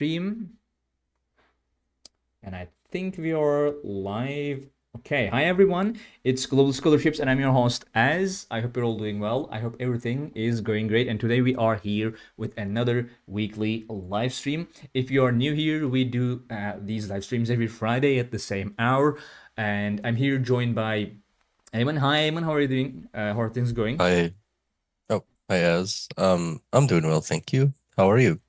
Stream, and I think we are live. Okay, hi everyone. It's Global Scholarships, and I'm your host. As I hope you're all doing well. I hope everything is going great. And today we are here with another weekly live stream. If you are new here, we do these live streams every Friday at the same hour, and I'm here joined by Ayman. Hi, Ayman. How are you doing? How are things going? Hi. Oh, hi, Az. I'm doing well, thank you. How are you?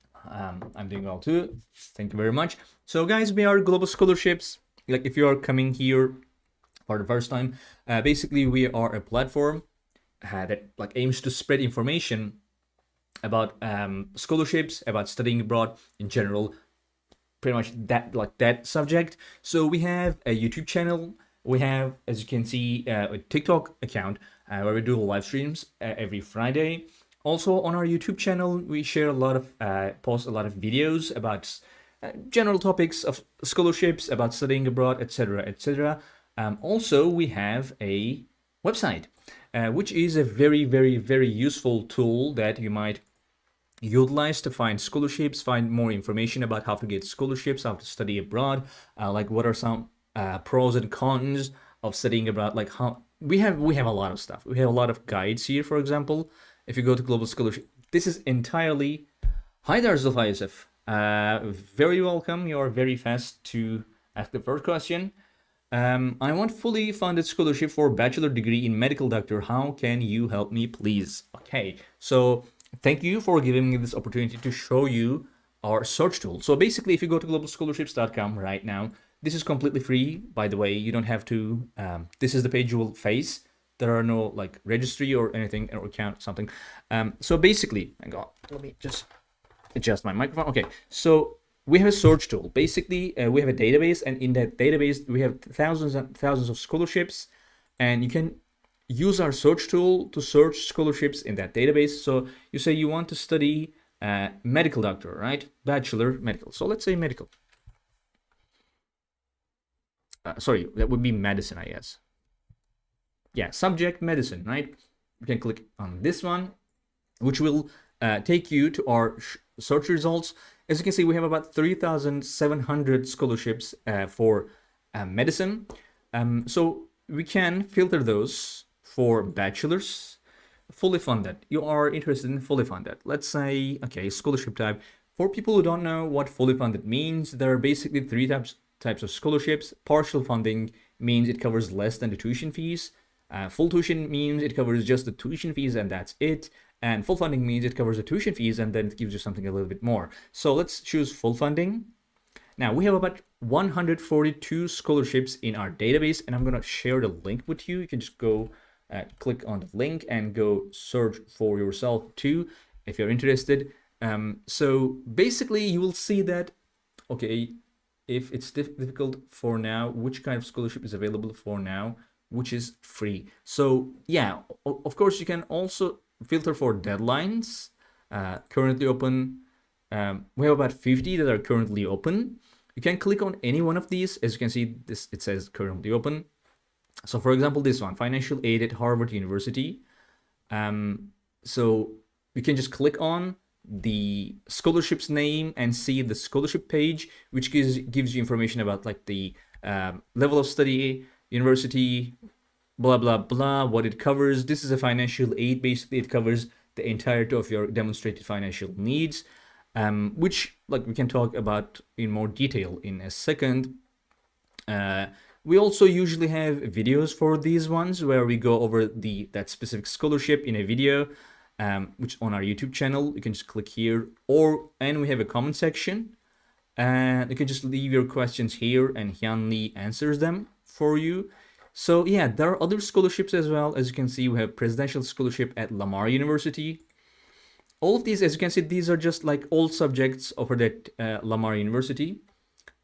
I'm doing well too. Thank you very much. So, guys, we are Global Scholarships. Like, if you are coming here for the first time, basically we are a platform that like aims to spread information about scholarships, about studying abroad in general, pretty much that subject. So we have a YouTube channel. We have, as you can see, a TikTok account where we do live streams every Friday. Also on our YouTube channel, we share a lot of post a lot of videos about general topics of scholarships, about studying abroad, etc., etc. Also, we have a website, which is a very, very, very useful tool that you might utilize to find scholarships, find more information about how to get scholarships, how to study abroad, like what are some pros and cons of studying abroad. Like how we have a lot of stuff. We have a lot of guides here. For example, if you go to Global Scholarship, this is entirely. Hi there, Zulfa Yusuf. Very welcome. You are very fast to ask the first question. I want fully funded scholarship for bachelor degree in medical doctor. How can you help me, please? Okay, so thank you for giving me this opportunity to show you our search tool. So basically, if you go to globalscholarships.com right now, this is completely free. By the way, you don't have to. This is the page you will face. There are no like registry or anything or account something. So basically, hang on, let me just adjust my microphone. Okay, so we have a search tool. Basically, we have a database, and in that database, we have thousands and thousands of scholarships, and you can use our search tool to search scholarships in that database. So you say you want to study medical doctor, right? Bachelor medical. So let's say medical. Sorry, that would be medicine, I guess. Yeah, subject medicine, right? You can click on this one, which will take you to our search results. As you can see, we have about 3,700 scholarships for medicine. So we can filter those for bachelors, fully funded. You are interested in fully funded. Let's say, okay, scholarship type. For people who don't know what fully funded means, there are basically three types of scholarships. Partial funding means it covers less than the tuition fees. Full tuition means it covers just the tuition fees and that's it. And full funding means it covers the tuition fees and then it gives you something a little bit more. So let's choose full funding. Now we have about 142 scholarships in our database, and I'm going to share the link with you. You can just go click on the link and go search for yourself too if you're interested. So basically you will see that, okay, if it's difficult for now, which kind of scholarship is available for now, which is free. So yeah, of course you can also filter for deadlines. Currently open. We have about 50 that are currently open. You can click on any one of these. As you can see, this it says currently open. So for example, this one, financial aid at Harvard University. So you can just click on the scholarship's name and see the scholarship page, which gives you information about like the level of study, university, blah blah blah, what it covers. This is a financial aid. Basically, it covers the entirety of your demonstrated financial needs, which like we can talk about in more detail in a second. We also usually have videos for these ones where we go over that specific scholarship in a video, which on our YouTube channel. You can just click here, and we have a comment section, and you can just leave your questions here, and Hyunli answers them for you. So yeah, there are other scholarships as well. As you can see, we have presidential scholarship at Lamar University. All of these, as you can see, these are just like all subjects offered at Lamar University.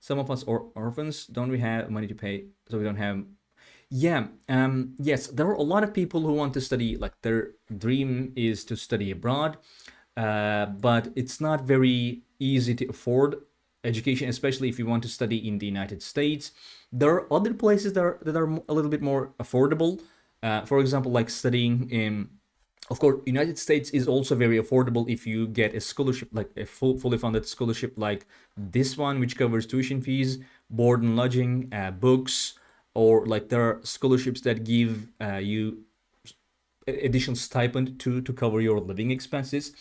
Some of us are orphans. Don't we have money to pay? So we don't have. Yeah. Yes, there are a lot of people who want to study. Like their dream is to study abroad, but it's not very easy to afford education, especially if you want to study in the United States. There are other places that are a little bit more affordable. For example, like studying in Of course, United States is also very affordable if you get a scholarship, like a fully funded scholarship like this one, which covers tuition fees, board and lodging, books, or like there are scholarships that give you additional stipend to cover your living expenses.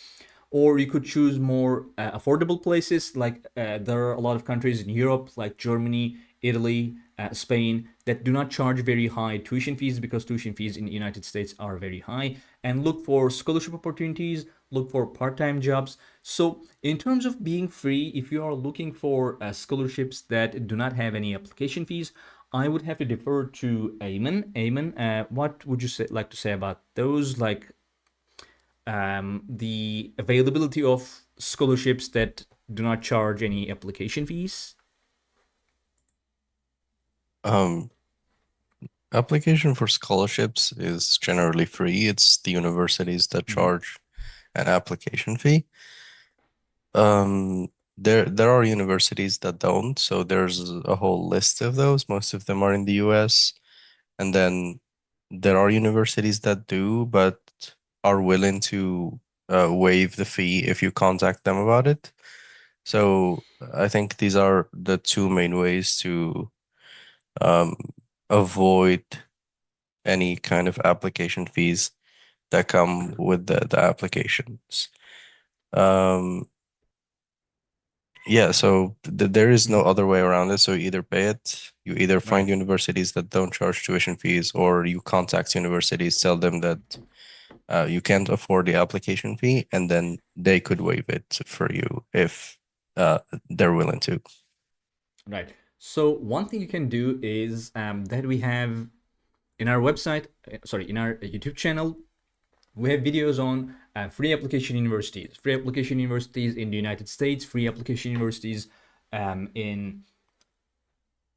Or you could choose more affordable places, like there are a lot of countries in Europe like Germany, Italy, Spain, that do not charge very high tuition fees, because tuition fees in the United States are very high. And look for scholarship opportunities, look for part-time jobs. So in terms of being free, if you are looking for scholarships that do not have any application fees, I would have to defer to Ayman. Ayman, what would you like to say about those? Like the availability of scholarships that do not charge any application fees? Um, Application for scholarships is generally free. It's the universities that Mm-hmm. charge an application fee. There are universities that don't, so there's a whole list of those. Most of them are in the US. And then there are universities that do, but are willing to waive the fee if you contact them about it. So I think these are the two main ways to um, avoid any kind of application fees that come with the applications. Um, yeah, so there is no other way around it. So you either pay it, you either find Right. universities that don't charge tuition fees, or you contact universities, tell them that you can't afford the application fee, and then they could waive it for you if uh, they're willing to. Right. So one thing you can do is that we have in our website, sorry, in our YouTube channel, we have videos on free application universities, in the United States, free application universities um, in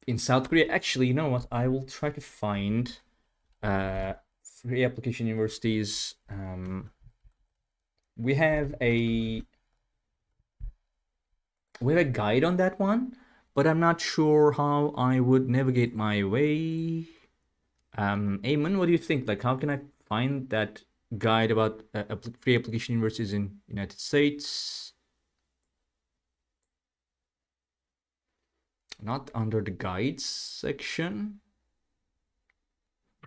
in South Korea. Actually, you know what? I will try to find uh, free application universities. We have a guide on that one, but I'm not sure how I would navigate my way. Eamon, what do you think? Like, how can I find that guide about free application universities in United States? Not under the guides section.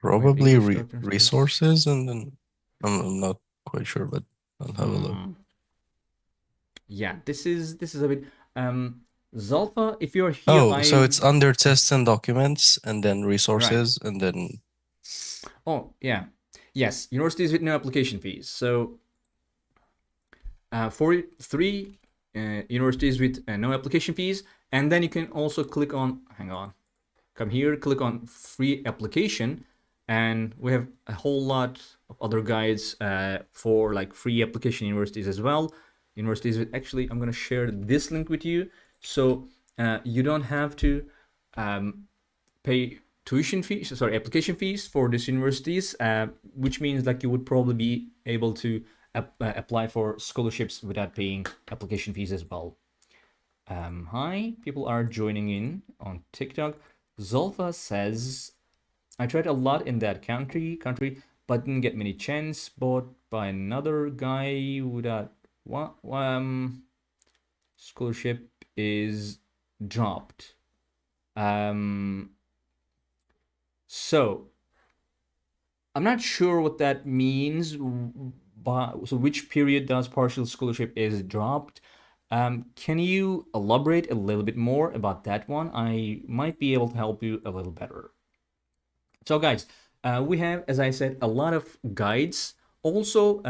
Or maybe Probably instructors. resources, and then I'm not quite sure, but I'll have a look. Yeah, this is a bit Zalfa, if you're here, Oh, so I it's under tests and documents, and then right. resources, and then Oh, yeah. Yes, universities with no application fees. So for three universities with no application fees, and then you can also click on, hang on, come here, click on free application, and we have a whole lot of other guides for like free application universities as well. Universities with, actually, I'm going to share this link with you, so you don't have to pay tuition fees, sorry, application fees for these universities, which means like you would probably be able to apply for scholarships without paying application fees as well. Hi, people are joining in on TikTok. Zolfa says, I tried a lot in that country, but didn't get many chance. Bought by another guy without scholarship is dropped. Um, so I'm not sure what that means. But so which period does partial scholarship is dropped? Can you elaborate a little bit more about that one? I might be able to help you a little better. So, guys, we have, as I said, a lot of guides. Also,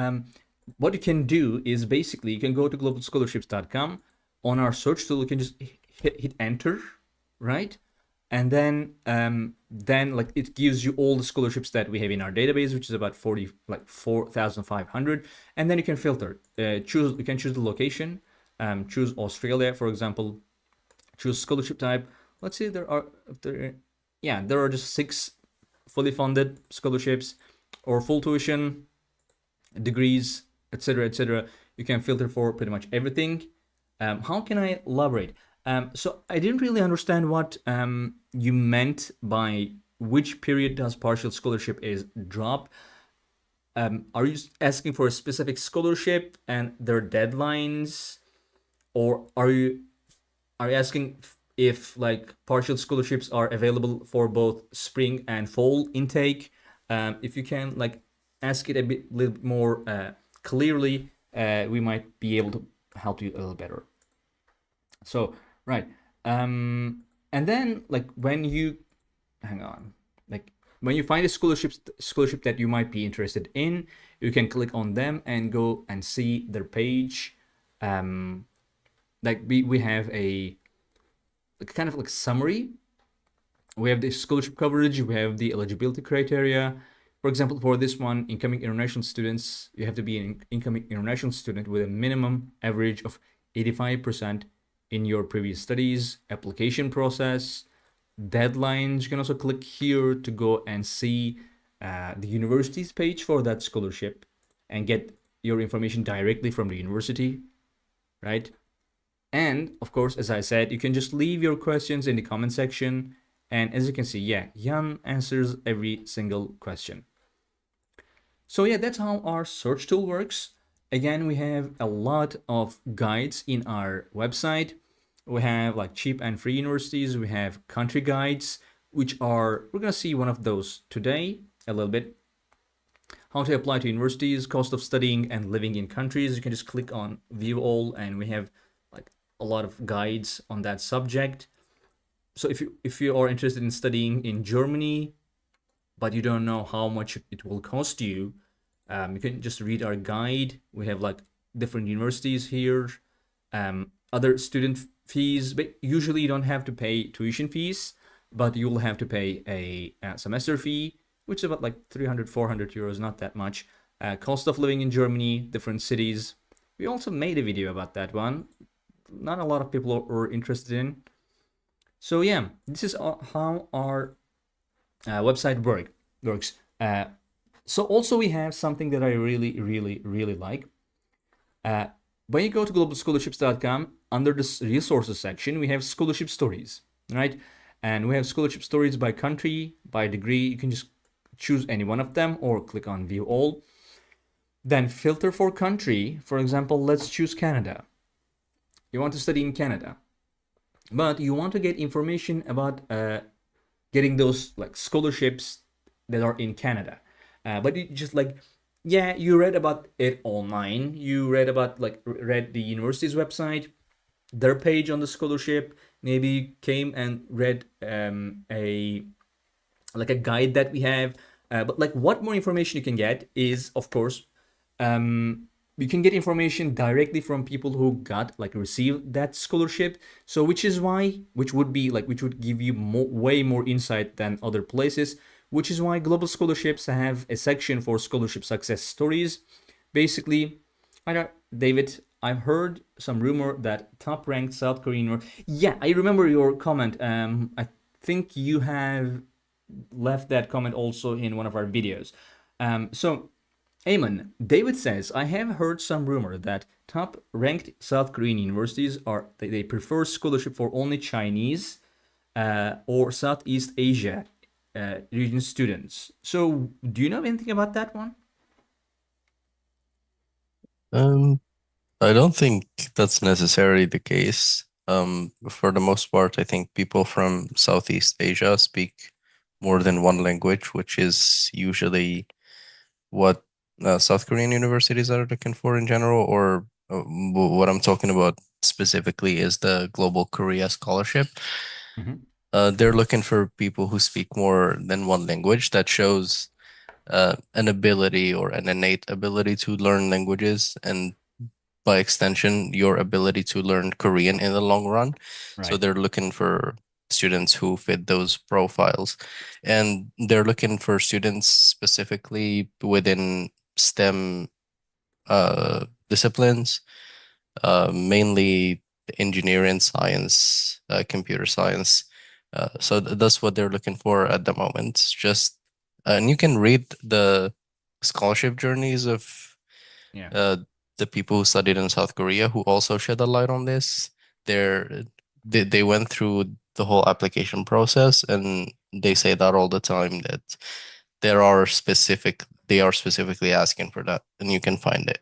what you can do is basically you can go to globalscholarships.com. On our search tool, you can just hit enter, right? And then like it gives you all the scholarships that we have in our database, which is about 4,500. And then you can filter. You can choose the location. Choose Australia, for example. Choose scholarship type. Let's see, there are just 6 fully funded scholarships or full tuition, degrees, etc., etc. You can filter for pretty much everything. How can I elaborate? So I didn't really understand what you meant by which period does partial scholarship is drop. Are you asking for a specific scholarship and their deadlines, or are you asking if like partial scholarships are available for both spring and fall intake? If you can like ask it a little bit more clearly, we might be able to help you a little better. So right, and then like when you hang on, like when you find a scholarship that you might be interested in, you can click on them and go and see their page. Um, like we have a like kind of like summary. We have the scholarship coverage, we have the eligibility criteria. For example, for this one, incoming international students, you have to be an incoming international student with a minimum average of 85% in your previous studies. Application process, deadlines. You can also click here to go and see the university's page for that scholarship and get your information directly from the university, right? And of course, as I said, you can just leave your questions in the comment section. And as you can see, yeah, Jan answers every single question. So yeah, that's how our search tool works. Again, we have a lot of guides in our website. We have like cheap and free universities. We have country guides, which are, we're gonna see one of those today a little bit. How to apply to universities, cost of studying and living in countries. You can just click on view all and we have like a lot of guides on that subject. So if you are interested in studying in Germany, but you don't know how much it will cost you, you can just read our guide. We have like different universities here, other student fees, but usually you don't have to pay tuition fees, but you will have to pay a semester fee, which is about like 300, 400 euros, not that much. Cost of living in Germany, different cities. We also made a video about that one. Not a lot of people are interested in. So yeah, this is how our website works. So also we have something that I really like. When you go to globalscholarships.com, under the resources section, we have scholarship stories, right? And we have scholarship stories by country, by degree. You can just choose any one of them or click on view all. Then filter for country. For example, let's choose Canada. You want to study in Canada, but you want to get information about getting those like scholarships that are in Canada. But you just like, yeah, you read about it online. You read about like read the university's website, their page on the scholarship. Maybe came and read a like a guide that we have. But like, what more information you can get is, of course, you can get information directly from people who got like received that scholarship. So which would give you way more insight than other places, which is why global scholarships have a section for scholarship success stories. Basically, I know, David, I've heard some rumor that top ranked South Korean, yeah, I remember your comment. I think you have left that comment also in one of our videos. So Amen. David says, I have heard some rumor that top ranked South Korean universities are they prefer scholarship for only Chinese or Southeast Asia region students. So do you know anything about that one? I don't think that's necessarily the case. For the most part, I think people from Southeast Asia speak more than one language, which is usually what South Korean universities are looking for in general, or what I'm talking about specifically is the Global Korea Scholarship. They're looking for people who speak more than one language. That shows an ability or an innate ability to learn languages, and by extension, your ability to learn Korean in the long run. So Right. they're looking for students who fit those profiles. And they're looking for students specifically within STEM disciplines, mainly engineering, science, computer science. So that's what they're looking for at the moment. Just and you can read the scholarship journeys of Yeah. uh, the people who studied in South Korea who also shed a light on this. They went through the whole application process, and they say that all the time that there are specific they are specifically asking for that, and you can find it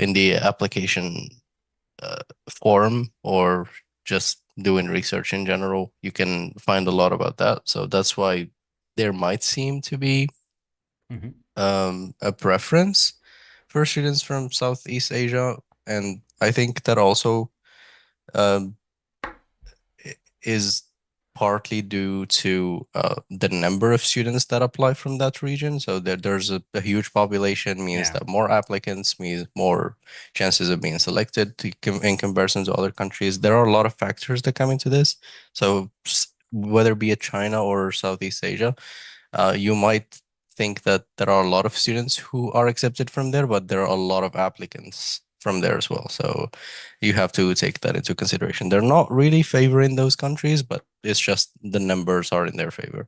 in the application form, or just doing research in general. You can find a lot about that. So that's why there might seem to be Mm-hmm. a preference for students from Southeast Asia, and I think that also um, is partly due to the number of students that apply from that region. So there's a huge population means Yeah. that more applicants means more chances of being selected in comparison to other countries. There are a lot of factors that come into this. So whether be it China or Southeast Asia, you might think that there are a lot of students who are accepted from there, but there are a lot of applicants from there as well. So you have to take that into consideration. They're not really favoring those countries, but it's just the numbers are in their favor.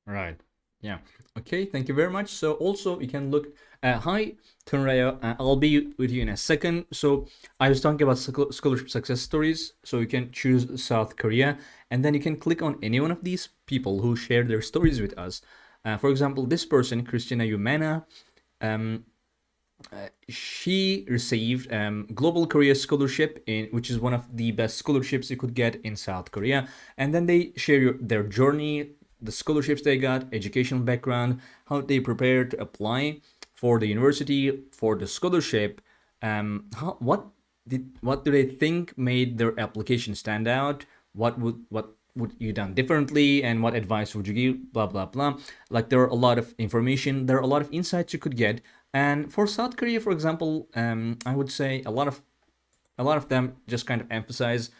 Right. Yeah. Okay. Thank you very much. So also you can look. Hi, Tunraya. I'll be with you in a second. So I was talking about scholarship success stories. So you can choose South Korea, and then you can click on any one of these people who shared their stories with us. For example, this person, Christina Yumana, she received global Korea scholarship in which is one of the best scholarships you could get in South Korea, and then they share their journey, the scholarships they got, educational background, how they prepared to apply for the university for the scholarship, what do they think made their application stand out, what would you done differently, and what advice would you give, blah blah blah. Like, there are a lot of information, there are a lot of insights you could get. And for South Korea, for example, I would say a lot of them just kind of emphasize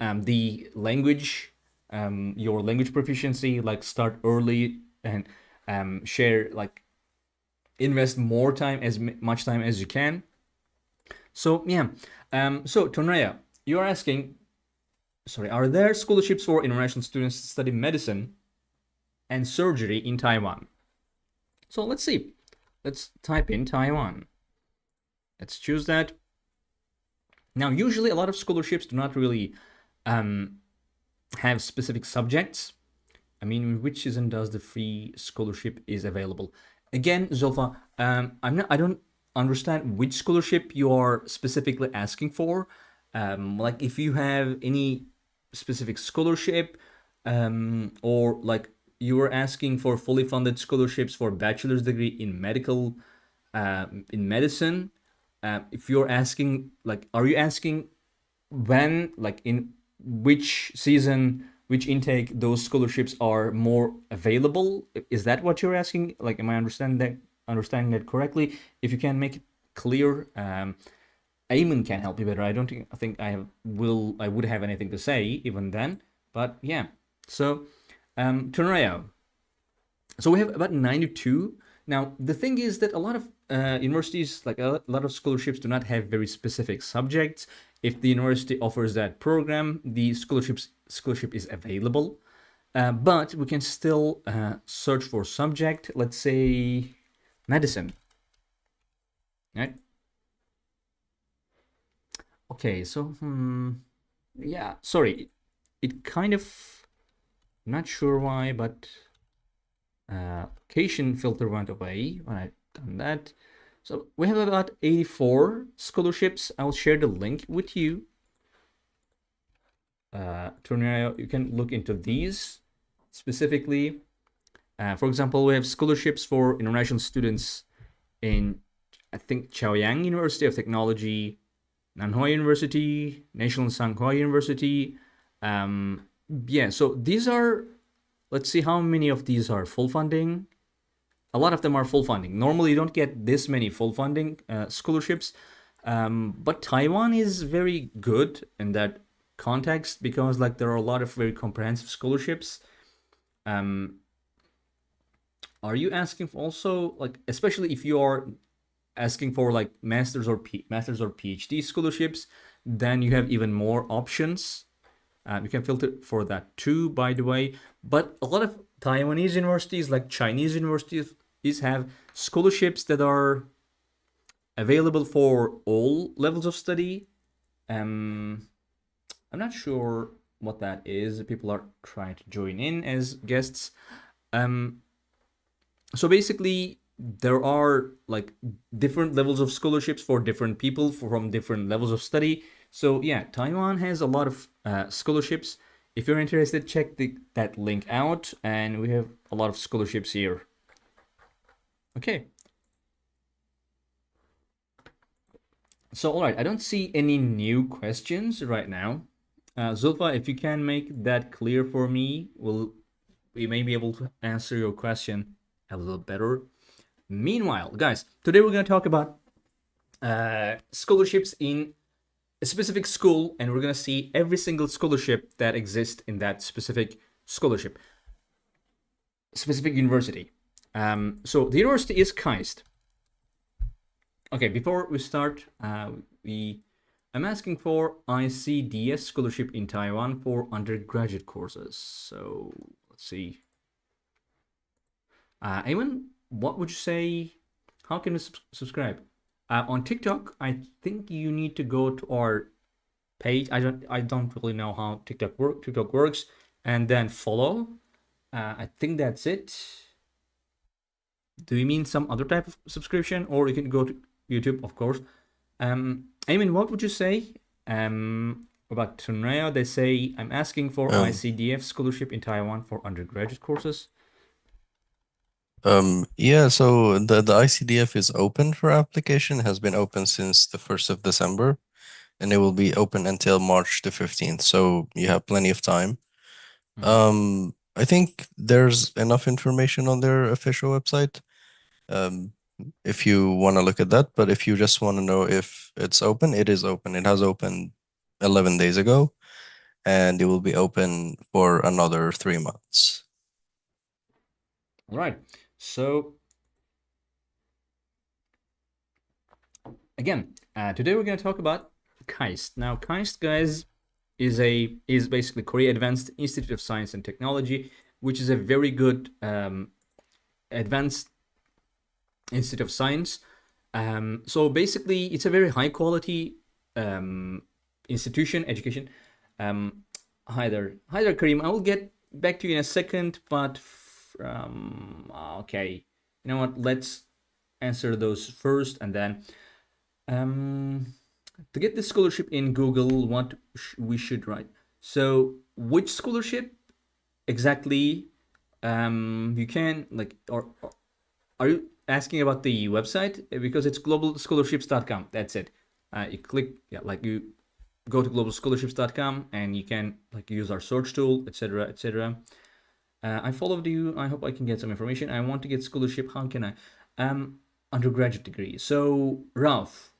the language, your language proficiency, like start early and share, like invest more time, as much time as you can. So yeah, so Tonraya, you are asking, sorry, are there scholarships for international students to study medicine and surgery in Taiwan? So let's see. Let's type in Taiwan. Let's choose that. Now, usually a lot of scholarships do not really have specific subjects. I mean, in which season does the free scholarship is available? Again, Zolfa, I don't understand which scholarship you are specifically asking for. Like, if you have any specific scholarship, or like you were asking for fully funded scholarships for bachelor's degree in medicine. If you're asking, like, are you asking when, like, in which season, which intake those scholarships are more available? Is that what you're asking? Like, am I understanding that correctly? If you can make it clear, Eamon can help you better. I think I would have anything to say even then. But yeah. So Tunrayo. So we have about 92. Now, the thing is that a lot of universities, like a lot of scholarships, do not have very specific subjects. If the university offers that program, the scholarship is available. But we can still search for subject. Let's say medicine. Right? Okay, so yeah, sorry. It kind of, not sure why, but location filter went away when I done that. So we have about 84 scholarships. I'll share the link with you. Tornado, you can look into these specifically. For example, we have scholarships for international students in, I think, Chaoyang University of Technology, Nanhua University, National Tsinghua University. Yeah, so these are, let's see how many of these are full funding. A lot of them are full funding. Normally, you don't get this many full funding scholarships, but Taiwan is very good in that context because, like, there are a lot of very comprehensive scholarships. Are you asking for also, like, especially if you are asking for like master's or PhD scholarships, then you have even more options. You can filter for that too, by the way. But a lot of Taiwanese universities, like Chinese universities, have scholarships that are available for all levels of study. I'm not sure what that is. People are trying to join in as guests. Um, So basically, there are like different levels of scholarships for different people from different levels of study. So yeah, Taiwan has a lot of scholarships. If you're interested, check that link out, and we have a lot of scholarships here. Okay. So all right, I don't see any new questions right now. Zulfa, if you can make that clear for me, we may be able to answer your question a little better. Meanwhile, guys, today we're going to talk about scholarships in a specific school, and we're going to see every single scholarship that exists in that specific university. So the university is KAIST. Okay, before we start, I'm asking for ICDS scholarship in Taiwan for undergraduate courses. So let's see. Ayman, what would you say? How can we subscribe? On TikTok, I think you need to go to our page. I don't really know how TikTok works, and then follow. I think that's it. Do you mean some other type of subscription, or you can go to YouTube, of course? Ayman, what would you say? About Tunrea, they say I'm asking for ICDF scholarship in Taiwan for undergraduate courses. Yeah, so the ICDF is open for application, has been open since the 1st of December, and it will be open until March the 15th. So you have plenty of time. I think there's enough information on their official website. If you want to look at that, but if you just want to know if it's open, it is open. It has opened 11 days ago, and it will be open for another 3 months. All right. So again, today we're going to talk about KAIST. Now, KAIST, guys, is basically Korea Advanced Institute of Science and Technology, which is a very good advanced institute of science. So basically, it's a very high quality institution, education. Hi there, Kareem. I will get back to you in a second, but okay, you know what? Let's answer those first, and then to get the scholarship in Google, what we should write. So, which scholarship exactly? You can like, or are you asking about the website? Because it's globalscholarships.com. That's it. You click, yeah, like you go to globalscholarships.com and you can like use our search tool, etc., etc. I followed you. I hope I can get some information. I want to get scholarship. How can I? Undergraduate degree. So, Ralph,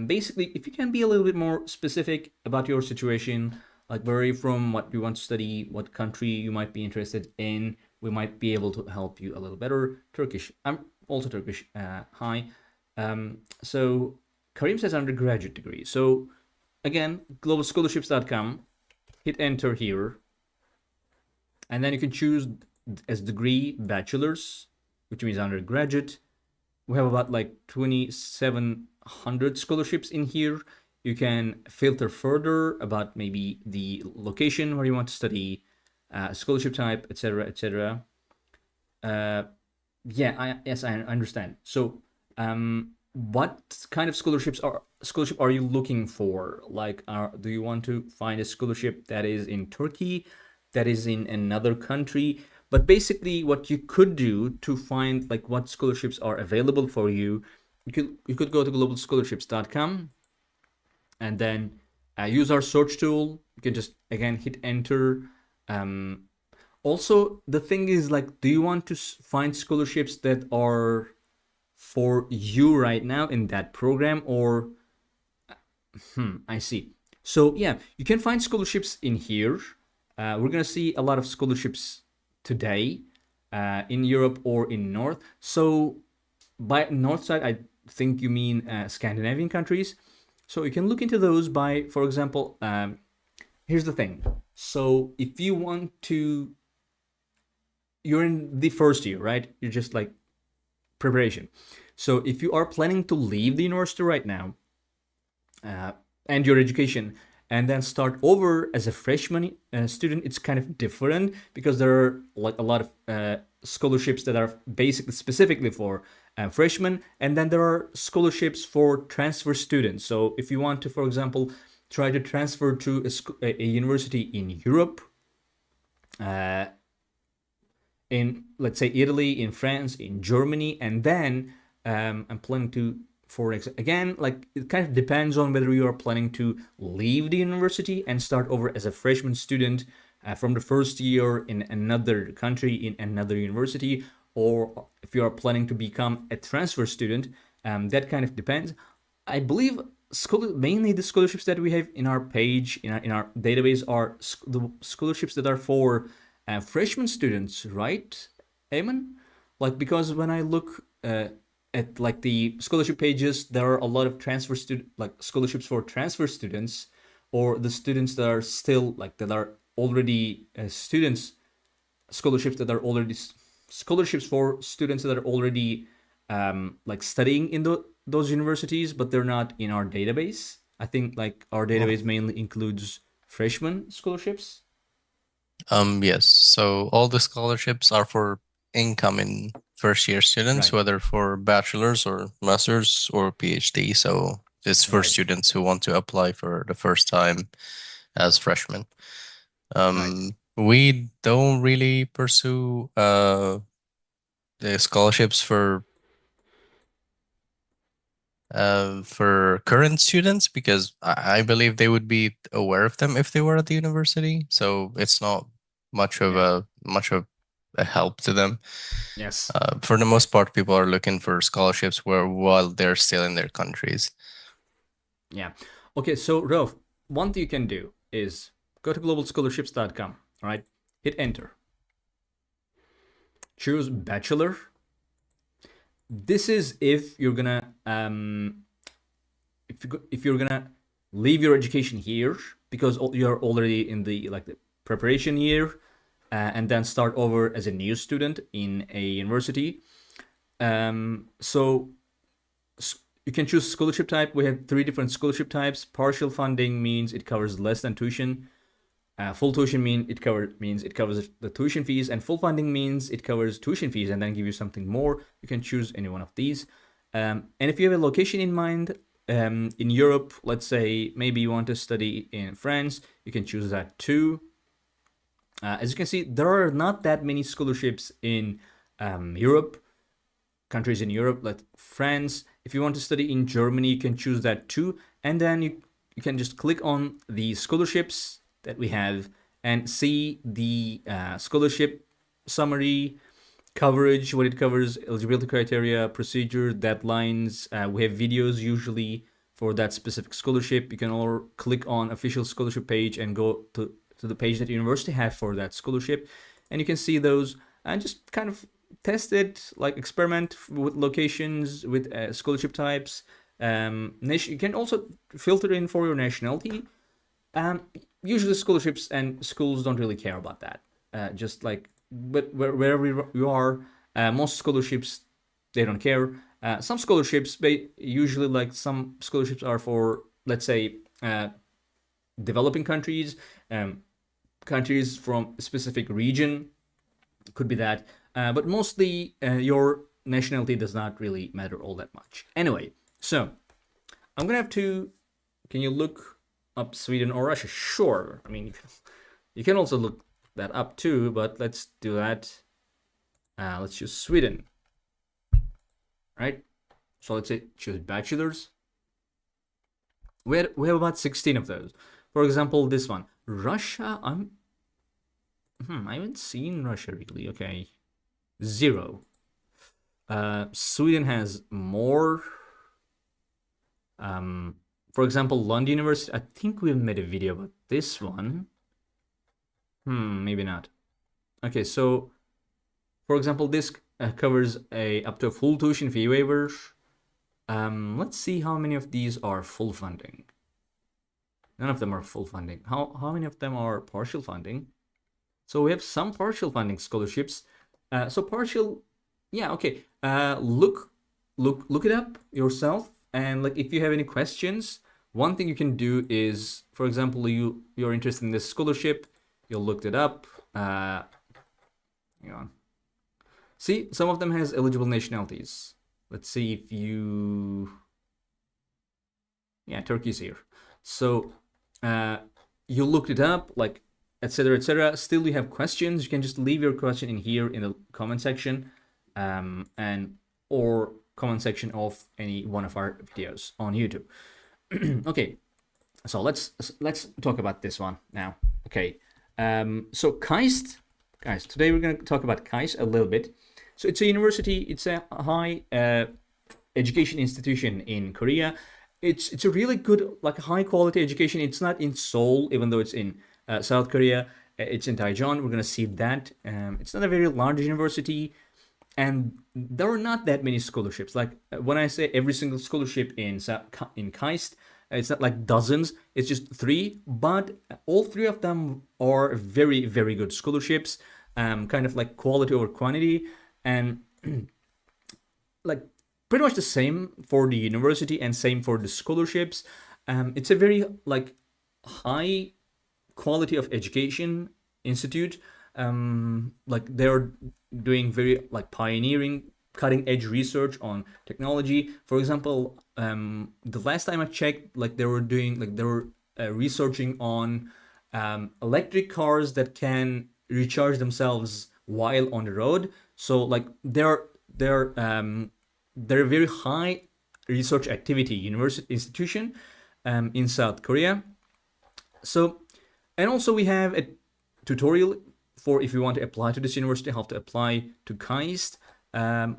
basically, if you can be a little bit more specific about your situation, like where are you from, what you want to study, what country you might be interested in, we might be able to help you a little better. Turkish. I'm also Turkish. Hi. So, Karim says undergraduate degree. So, again, globalscholarships.com. Hit enter here. And then you can choose as degree bachelor's, which means undergraduate. We have about like 2,700 scholarships in here. You can filter further about maybe the location where you want to study, scholarship type, etc., etc. Yes, I understand. So, what kind of scholarship are you looking for? Like, do you want to find a scholarship that is in Turkey, that is in another country? But basically, what you could do to find like what scholarships are available for you, you could go to globalscholarships.com and then use our search tool. You can just again hit enter. Also, the thing is like, do you want to find scholarships that are for you right now in that program, or I see. So yeah, you can find scholarships in here. We're gonna see a lot of scholarships today in Europe or in North. So by North side, I think you mean Scandinavian countries. So you can look into those by, for example, here's the thing. So if you want to, you're in the first year, right? You're just like preparation. So if you are planning to leave the university right now and your education, and then start over as a freshman student, it's kind of different because there are like a lot of scholarships that are basically specifically for freshmen, and then there are scholarships for transfer students. So if you want to, for example, try to transfer to a university in Europe, in, let's say, Italy, in France, in Germany, and then I'm planning to, for again, like it kind of depends on whether you are planning to leave the university and start over as a freshman student from the first year in another country, in another university, or if you are planning to become a transfer student. That kind of depends. I believe mainly the scholarships that we have in our page, in our database, are the scholarships that are for freshman students, right, Eamon? Like, because when I look at like the scholarship pages, there are a lot of transfer student, like scholarships for transfer students, or the students that are still like that are already students, scholarships that are already scholarships for students that are already like studying in those universities, but they're not in our database. I think like our database mainly includes freshman scholarships. Yes. So all the scholarships are for incoming first year students, Right. whether for bachelor's or master's or PhD. So it's for Right. students who want to apply for the first time as freshmen. Right. We don't really pursue the scholarships for current students because I believe they would be aware of them if they were at the university. So it's not Yeah. much of a help to them. Yes. For the most Yes. part, people are looking for scholarships while they're still in their countries. Yeah. Okay, so Rolf, one thing you can do is go to globalscholarships.com, all right? Hit enter. Choose bachelor. This is if you're gonna if you're gonna leave your education here because you're already in the like the preparation year, and then start over as a new student in a university. So you can choose scholarship type. We have 3 different scholarship types. Partial funding means it covers less than tuition. Full tuition means it covers the tuition fees, and full funding means it covers tuition fees and then give you something more. You can choose any one of these. And if you have a location in mind, in Europe, let's say maybe you want to study in France, you can choose that too. As you can see, there are not that many scholarships in Europe, countries in Europe, like France. If you want to study in Germany, you can choose that too. And then you can just click on the scholarships that we have and see the scholarship summary, coverage, what it covers, eligibility criteria, procedure, deadlines. We have videos usually for that specific scholarship. You can all click on official scholarship page and go to the page that university have for that scholarship, and you can see those and just kind of test it, like experiment with locations, with scholarship types. You can also filter in for your nationality. Usually scholarships and schools don't really care about that. Just like, but wherever you are, most scholarships, they don't care. Some scholarships, usually like some scholarships are for, let's say, developing countries, countries from a specific region, could be that. But mostly your nationality does not really matter all that much. Anyway, so I'm gonna have to. Can you look up Sweden or Russia? Sure. I mean, you can also look that up too, but let's do that. Let's choose Sweden. Right? So let's say choose bachelors. We have about 16 of those. For example, this one. Russia, I haven't seen Russia really. Okay. 0. Sweden has more. For example, London University. I think we made a video about this one. Maybe not. Okay, so for example, this covers up to a full tuition fee waiver. Let's see how many of these are full funding. None of them are full funding. How many of them are partial funding? So we have some partial funding scholarships. So partial, yeah, okay. Look it up yourself, and like if you have any questions, one thing you can do is, for example, you're interested in this scholarship, you'll look it up. Hang on. See, some of them has eligible nationalities. Let's see if you, yeah, Turkey's here. So you looked it up, like, etc., etc. Still, you have questions. You can just leave your question in here in the comment section, and or comment section of any one of our videos on YouTube. Okay, so let's talk about this one now. Okay, so KAIST, guys. Today we're going to talk about KAIST a little bit. So it's a university. It's a high education institution in Korea. It's a really good, like, high quality education. It's not in Seoul, even though it's in South Korea. It's in Daejeon. We're gonna see that. It's not a very large university, and there are not that many scholarships. Like, when I say every single scholarship in KAIST, it's not like dozens. It's just three, but all three of them are very very good scholarships. Kind of like quality over quantity, and like pretty much the same for the university and same for the scholarships. It's a very like high quality of education institute. Like, they're doing very like pioneering, cutting edge research on technology. For example, the last time I checked, like they were researching on electric cars that can recharge themselves while on the road. So like they're a very high research activity university institution in South Korea. So, and also we have a tutorial for if you want to apply to this university, how to apply to KAIST.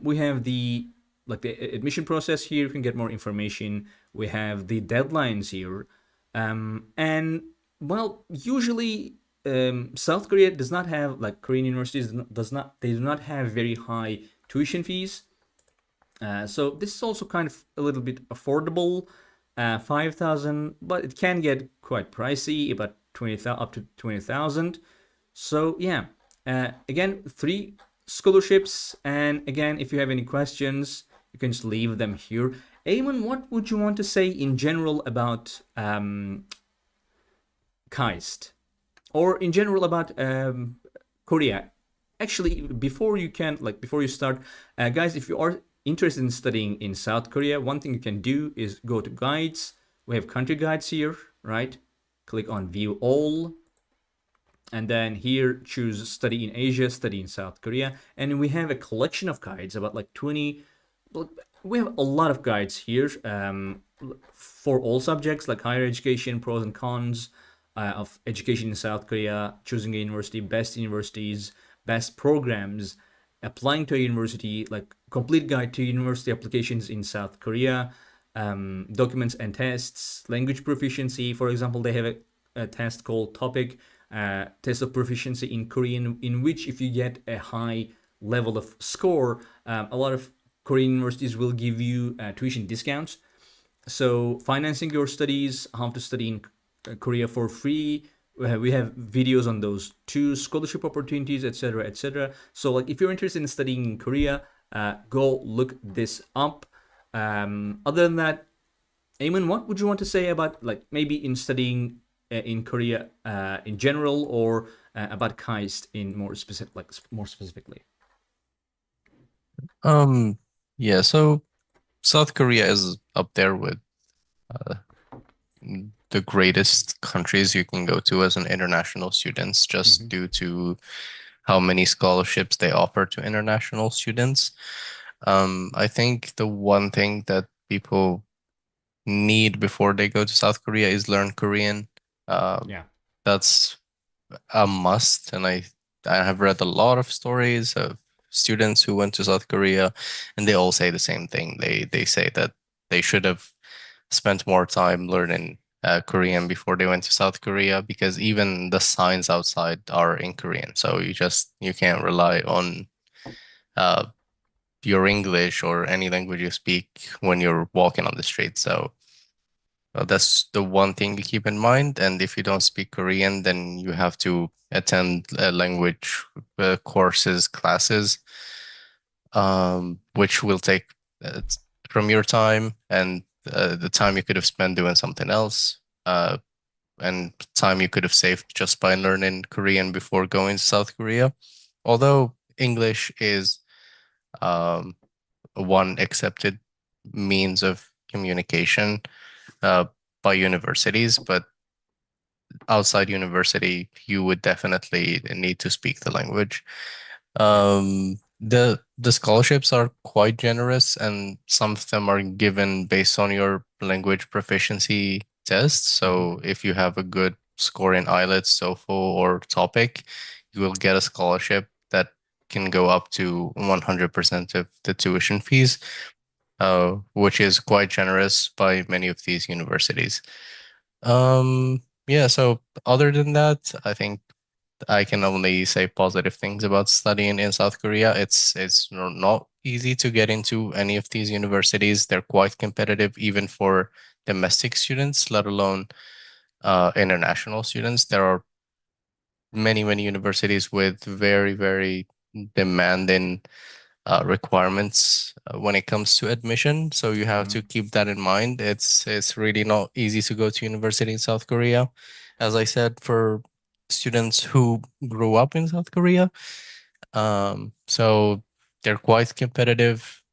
We have the admission process here. You can get more information. We have the deadlines here, and well, usually South Korea does not have, like Korean universities does not they do not have very high tuition fees. So this is also kind of a little bit affordable, 5,000, but it can get quite pricey, about 20,000 up to 20,000. So yeah, again, three scholarships, and again, if you have any questions, you can just leave them here. Eamon, what would you want to say in general about KAIST, or in general about Korea? Actually, before you start, guys, if you are interested in studying in South Korea, one thing you can do is go to guides. We have country guides here, right? Click on view all, and then here choose study in Asia, study in South Korea, and we have a collection of guides, about like 20. We have a lot of guides here for all subjects, like higher education, pros and cons of education in South Korea, choosing a university, best universities, best programs, applying to a university, like complete guide to university applications in South Korea, documents and tests, language proficiency. For example, they have a test called TOPIK, test of proficiency in Korean, in which if you get a high level of score, a lot of Korean universities will give you tuition discounts. So financing your studies, how to study in Korea for free. We have videos on those two, scholarship opportunities, etc., etc. So like if you're interested in studying in Korea, go look this up. Other than that, Eamon, what would you want to say about, like, maybe in studying in Korea in general, or about KAIST in more specific, like more specifically? Yeah, so South Korea is up there with uh, the greatest countries you can go to as an international students, just Mm-hmm. due to how many scholarships they offer to international students. I think the one thing that people need before they go to South Korea is learn Korean. Um, Yeah. that's a must, and I have read a lot of stories of students who went to South Korea, and they all say the same thing. They say that they should have spent more time learning Korean before they went to South Korea, because even the signs outside are in Korean. So you can't rely on uh, your English or any language you speak when you're walking on the street. So that's the one thing to keep in mind. And if you don't speak Korean, then you have to attend language courses, classes, which will take from your time. And the time you could have spent doing something else, and time you could have saved just by learning Korean before going to South Korea. Although English is um, one accepted means of communication uh, by universities, but outside university, you would definitely need to speak the language. Yeah. The scholarships are quite generous, and some of them are given based on your language proficiency test. Mhm. So if you have a good score in IELTS, TOEFL, or TOPIC, you will get a scholarship that can go up to 100% of the tuition fees, which is quite generous by many of these universities. Yeah, so other than that, I think I can only say positive things about studying in South Korea. It's not easy to get into any of these universities. They're quite competitive, even for domestic students, let alone international students. There are many universities with very demanding requirements when it comes to admission. So you have to Mhm. keep that in mind. It's really not easy to go to university in South Korea. As I said, for students who grew up in South Korea, so they're quite competitive,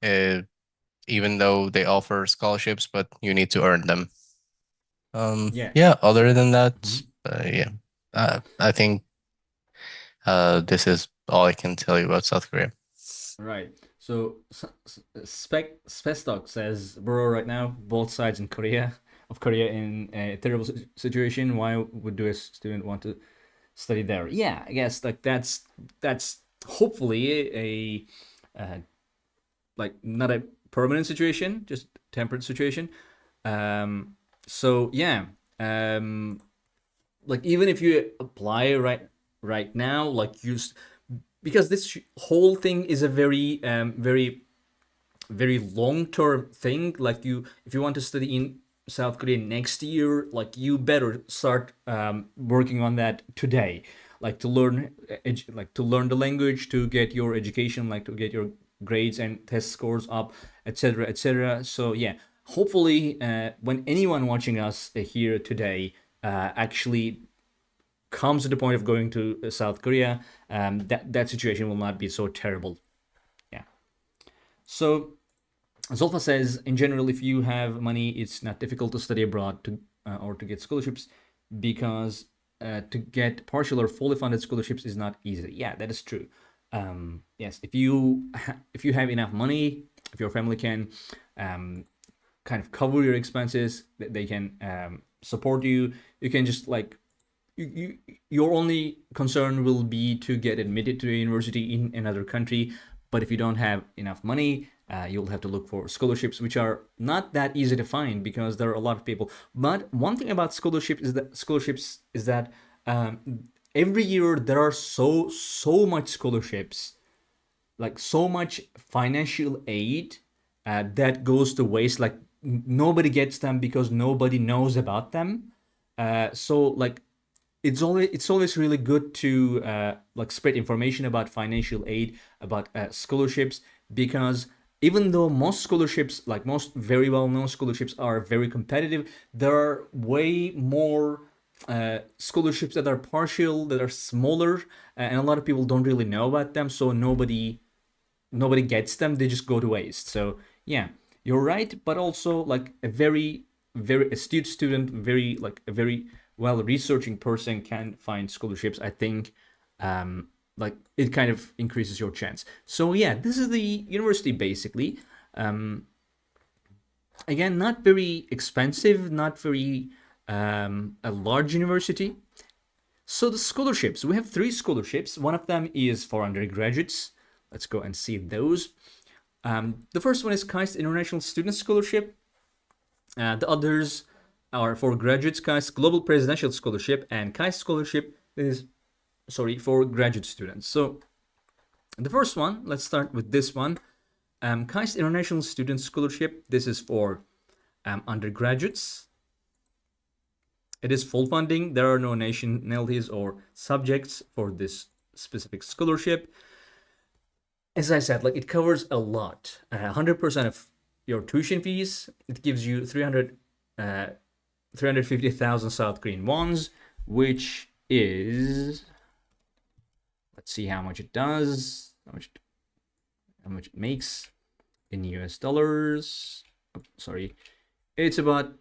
even though they offer scholarships, but you need to earn them. Yeah. Yeah. Other than that, Mhm. yeah, I think this is all I can tell you about South Korea. Right. So Spestock says, bro, right now both sides in Korea of Korea in a terrible situation. Why would do a student want to study there? Yeah, I guess like that's hopefully like not a permanent situation, just temporary situation. Um, so yeah, um, like even if you apply right now, like because this whole thing is a very long term thing. Like if you want to study in South Korea next year, like you better start working on that today, like to learn like to learn the language, to get your education, like to get your grades and test scores up, etc., etc. So yeah, hopefully when anyone watching us here today actually comes to the point of going to South Korea, that situation will not be so terrible. Yeah. So Zolfa says, in general, if you have money, it's not difficult to study abroad or to get scholarships because to get partial or fully funded scholarships is not easy. Yeah, that is true. Yes, if you have enough money, if your family can kind of cover your expenses, they can support you. You can just like your only concern will be to get admitted to a university in another country. But if you don't have enough money, you'll have to look for scholarships, which are not that easy to find because there are a lot of people. But one thing about scholarships is that every year there are so much scholarships, like so much financial aid that goes to waste. Like nobody gets them because nobody knows about them. So like it's always really good to like spread information about financial aid, about scholarships, because even though most scholarships, like most very well known scholarships, are very competitive, there are way more scholarships that are partial, that are smaller, and a lot of people don't really know about them. So nobody gets them, they just go to waste. So yeah, you're right, but also like a very astute student, very like a very well researching person can find scholarships. I think like it kind of increases your chance. So yeah, this is the university basically. Again, not very expensive, not very a large university. So the scholarships, we have three scholarships. One of them is for undergraduates. Let's go and see those. The first one is KAIST International Student Scholarship. The others are for graduates, KAIST Global Presidential Scholarship, and KAIST Scholarship is, sorry, for graduate students. So the first one, let's start with this one. KAIST International Student Scholarship, this is for undergraduates. It is full funding. There are no nationalities or subjects for this specific scholarship. As I said, like it covers a lot. 100% of your tuition fees, it gives you 350,000 South Korean wons, which is, let's see how much it does, how much it makes in US dollars. Oh, sorry, it's about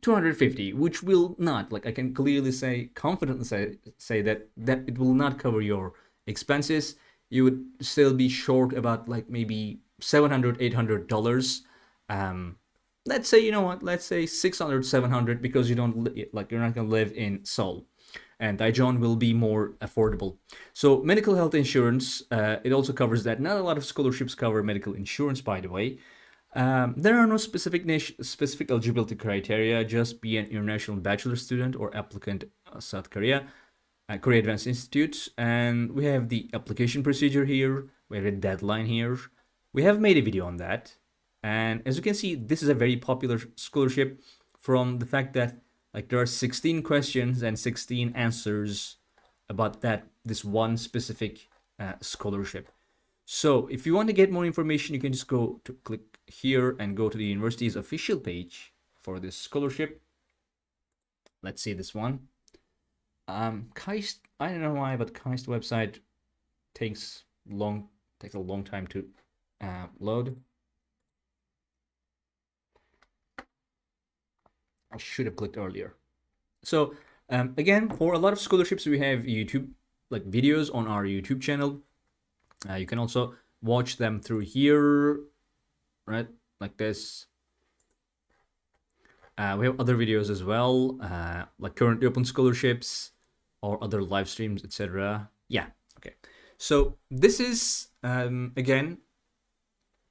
250, which will not, like I can clearly say, confidently say that it will not cover your expenses. You would still be short about like maybe 700, $800. Let's say, you know what, let's say 600, 700, because you don't like, you're not gonna live in Seoul, and Daejeon will be more affordable. So medical health insurance, it also covers that. Not a lot of scholarships cover medical insurance, by the way. There are no specific eligibility criteria. Just be an international bachelor student or applicant, South Korea, Korea Advanced Institute. And we have the application procedure here. We have a deadline here. We have made a video on that. And as you can see, this is a very popular scholarship from the fact that like there are 16 questions and 16 answers about this one specific scholarship. So if you want to get more information, you can just go to click here and go to the university's official page for this scholarship. Let's see this one. KAIST, I don't know why, but KAIST website takes a long time to load. I should have clicked earlier. So again, for a lot of scholarships, we have YouTube, like videos on our YouTube channel. You can also watch them through here, right? Like this. We have other videos as well, like currently open scholarships or other live streams, etc. Yeah, okay. So this is, again,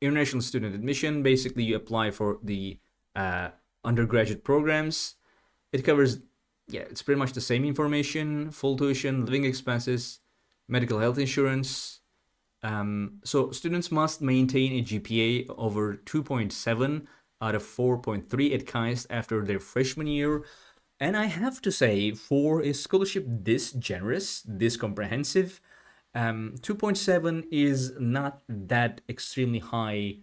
international student admission. Basically, you apply for the undergraduate programs. It covers, yeah, it's pretty much the same information: full tuition, living expenses, medical health insurance. So students must maintain a GPA over 2.7 out of 4.3 at KAIST after their freshman year. And I have to say, for a scholarship this generous, this comprehensive, 2.7 is not that extremely high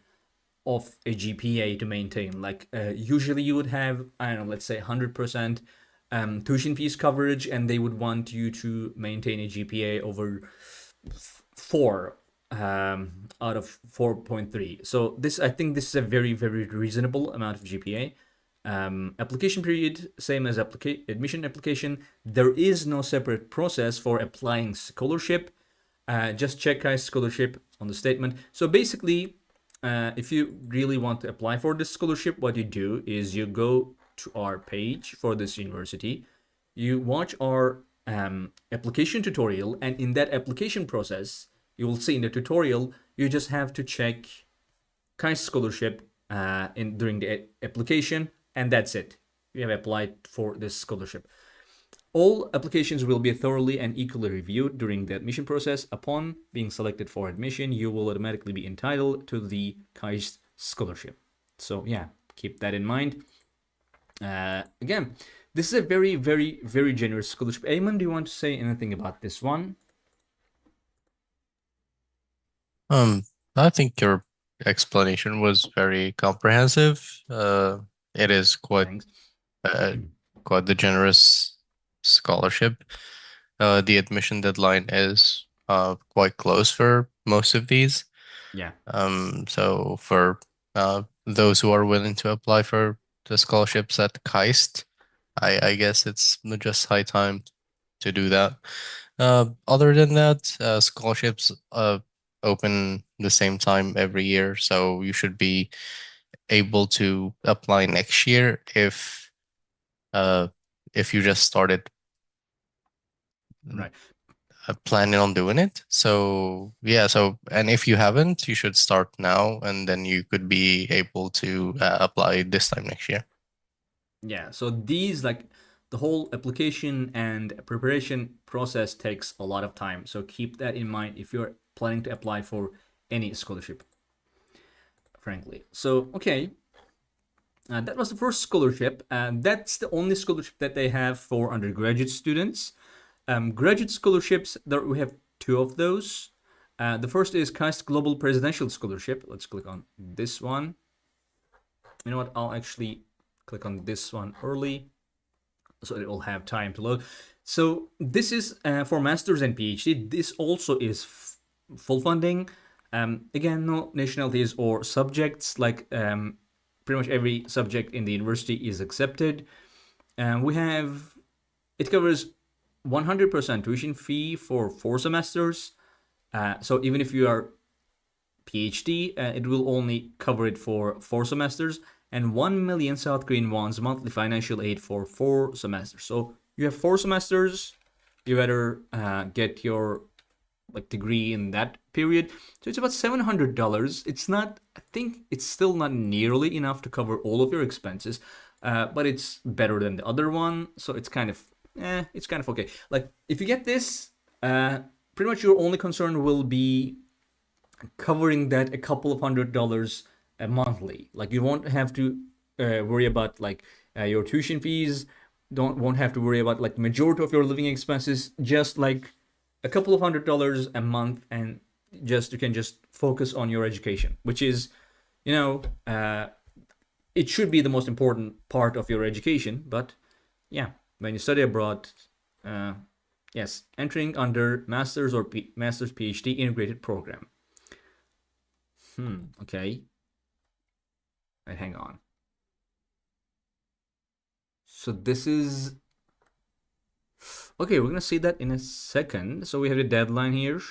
of a GPA to maintain. Like usually you would have, I don't know, let's say 100% tuition fees coverage, and they would want you to maintain a GPA over 4 out of 4.3. So this, I think this is a very, very reasonable amount of GPA. Application period, same as admission application. There is no separate process for applying scholarship. Just check KAIST scholarship on the statement. So basically, if you really want to apply for this scholarship, what you do is you go to our page for this university, you watch our application tutorial, and in that application process, you will see in the tutorial, you just have to check KAIST scholarship during the application, and that's it. You have applied for this scholarship. All applications will be thoroughly and equally reviewed during the admission process. Upon being selected for admission, you will automatically be entitled to the KAIST scholarship. So yeah, keep that in mind. Again, this is a very, very, very generous scholarship. Ayman, do you want to say anything about this one? I think your explanation was very comprehensive. It is Thanks. quite the generous scholarship. The admission deadline is quite close for most of these. Yeah. So for those who are willing to apply for the scholarships at KAIST, I guess it's just high time to do that. Other than that, scholarships open the same time every year, so you should be able to apply next year if you just started Right. planning on doing it. So yeah, and if you haven't, you should start now, and then you could be able to apply this time next year. Yeah. So these, like, the whole application and preparation process takes a lot of time. So keep that in mind if you're planning to apply for any scholarship, frankly. So, okay. That was the first scholarship, and that's the only scholarship that they have for undergraduate students. Graduate scholarships, we have two of those. The first is KAIST Global Presidential Scholarship. Let's click on this one. You know what? I'll actually click on this one early so it will have time to load. So this is for masters and PhD. This also is full funding. Again, no nationalities or subjects. Like pretty much every subject in the university is accepted. We have it covers 100% tuition fee for 4 semesters. So even if you are PhD, it will only cover it for 4 semesters, and 1 million South Korean won's monthly financial aid for 4 semesters. So you have 4 semesters. You better get your like degree in that period. So it's about $700. It's not. I think it's still not nearly enough to cover all of your expenses, but it's better than the other one. So it's kind of it's kind of okay. Like if you get this, pretty much your only concern will be covering that a couple of $100 monthly. Like you won't have to worry about like your tuition fees. Won't have to worry about like majority of your living expenses. Just like a couple of $100 a month, and just you can just focus on your education, which is, you know, it should be the most important part of your education. But yeah, when you study abroad, yes, entering under master's or master's PhD integrated program. Okay. Wait, hang on. So this is okay. We're gonna see that in a second. So we have the deadline here.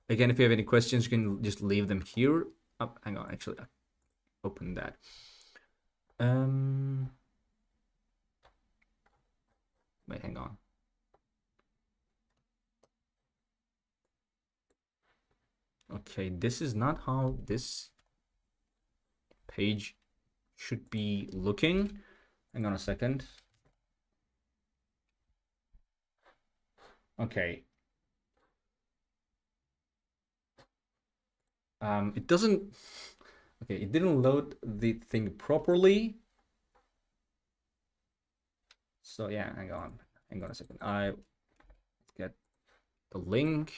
Again, if you have any questions, you can just leave them here. Oh, hang on, actually, I open that. Wait, hang on. Okay, this is not how this page should be looking. Hang on a second. Okay. It doesn't. Okay, it didn't load the thing properly. So yeah, hang on a second. I get the link.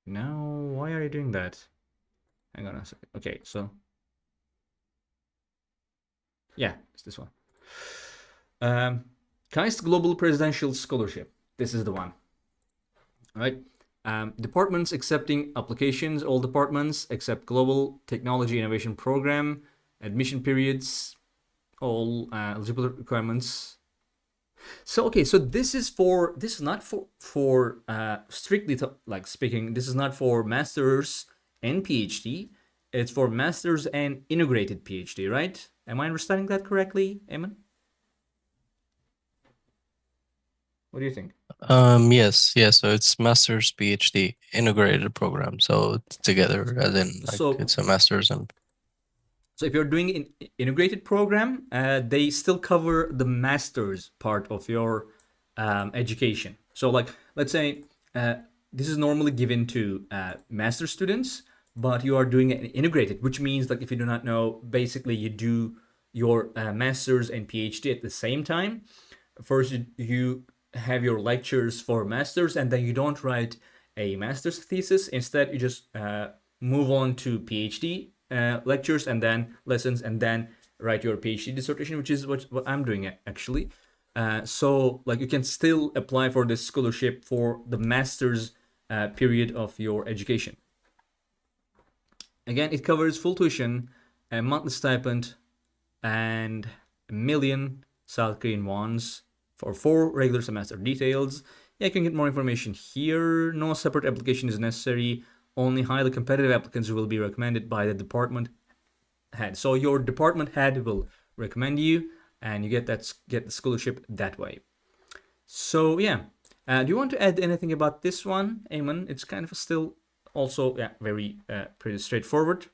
No, why are you doing that? Hang on a second. Okay, so yeah, it's this one. KAIST Global Presidential Scholarship. This is the one. All right. Departments accepting applications, all departments except Global Technology Innovation Program, admission periods, all eligibility requirements. So okay, so this is not for strictly like speaking. This is not for masters and PhD. It's for masters and integrated PhD, right? Am I understanding that correctly, Eamon? What do you think? Yes, yeah, so it's master's PhD integrated program. So it's together as in like So it's a master's and if you're doing an integrated program, they still cover the master's part of your education. So like let's say this is normally given to master students, but you are doing it integrated, which means like if you do not know, basically you do your master's and PhD at the same time. First you have your lectures for masters, and then you don't write a master's thesis. Instead you just move on to PhD lectures and then lessons, and then write your PhD dissertation, which is what I'm doing actually. So like you can still apply for this scholarship for the master's period of your education. Again, it covers full tuition, a monthly stipend, and 1 million South Korean wons for 4 regular semester. Details, yeah, you can get more information here. No separate application is necessary. Only highly competitive applicants will be recommended by the department head. So your department head will recommend you, and you get the scholarship that way. So yeah, do you want to add anything about this one, Eamon? It's kind of still also very pretty straightforward.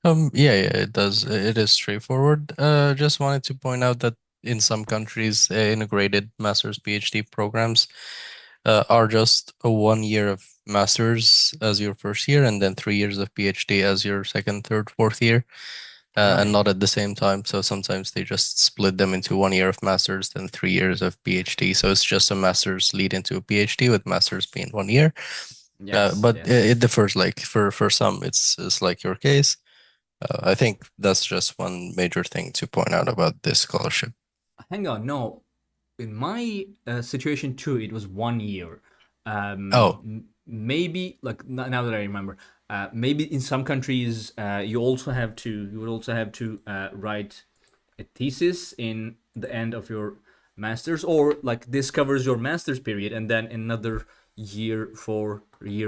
yeah, it does. It is straightforward. Just wanted to point out that in some countries, integrated master's PhD programs are just a 1 year of master's as your first year, and then 3 years of PhD as your second, third, fourth year. and Right. not at the same time. So sometimes they just split them into 1 year of masters, then 3 years of PhD. So it's just a master's lead into a PhD, with masters being 1 year. Yes, But yes. it differs. Like for some, it's like your case. I think that's just one major thing to point out about this scholarship. Hang on, no. In my situation too, it was 1 year. Oh, Maybe like now that I remember, maybe in some countries you would also have to write a thesis in the end of your masters, or like this covers your masters period and then another year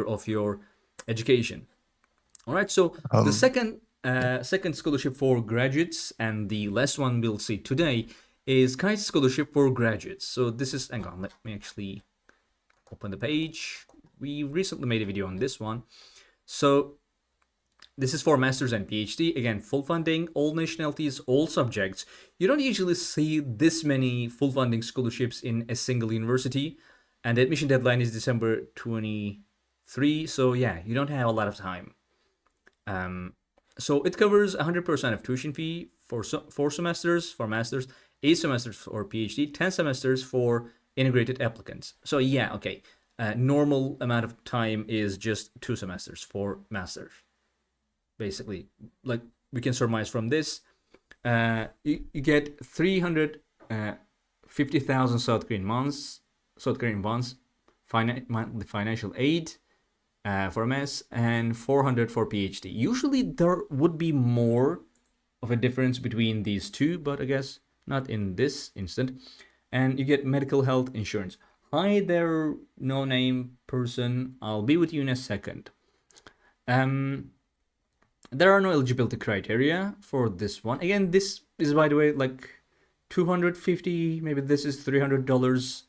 of your education. All right, so the um, second scholarship for graduates, and the last one we'll see today, is Kite Scholarship for Graduates. So this is, hang on, let me actually open the page. We recently made a video on this one. So this is for masters and PhD. Again, full funding, all nationalities, all subjects. You don't usually see this many full funding scholarships in a single university, and the admission deadline is December 23. So yeah, you don't have a lot of time. So it covers 100% of tuition fee for 4 semesters for masters, 8 semesters for PhD, 10 semesters for integrated applicants. So yeah, okay. Normal amount of time is just 2 semesters for masters. Basically, like we can surmise from this, you get 350,000 South Korean bonds, monthly financial aid, for MS, and 400 for PhD. Usually there would be more of a difference between these two, but I guess not in this instant. And you get medical health insurance. Hi there, no name person. I'll be with you in a second. Um, there are no eligibility criteria for this one. Again, this is, by the way, like 250, maybe this is $300.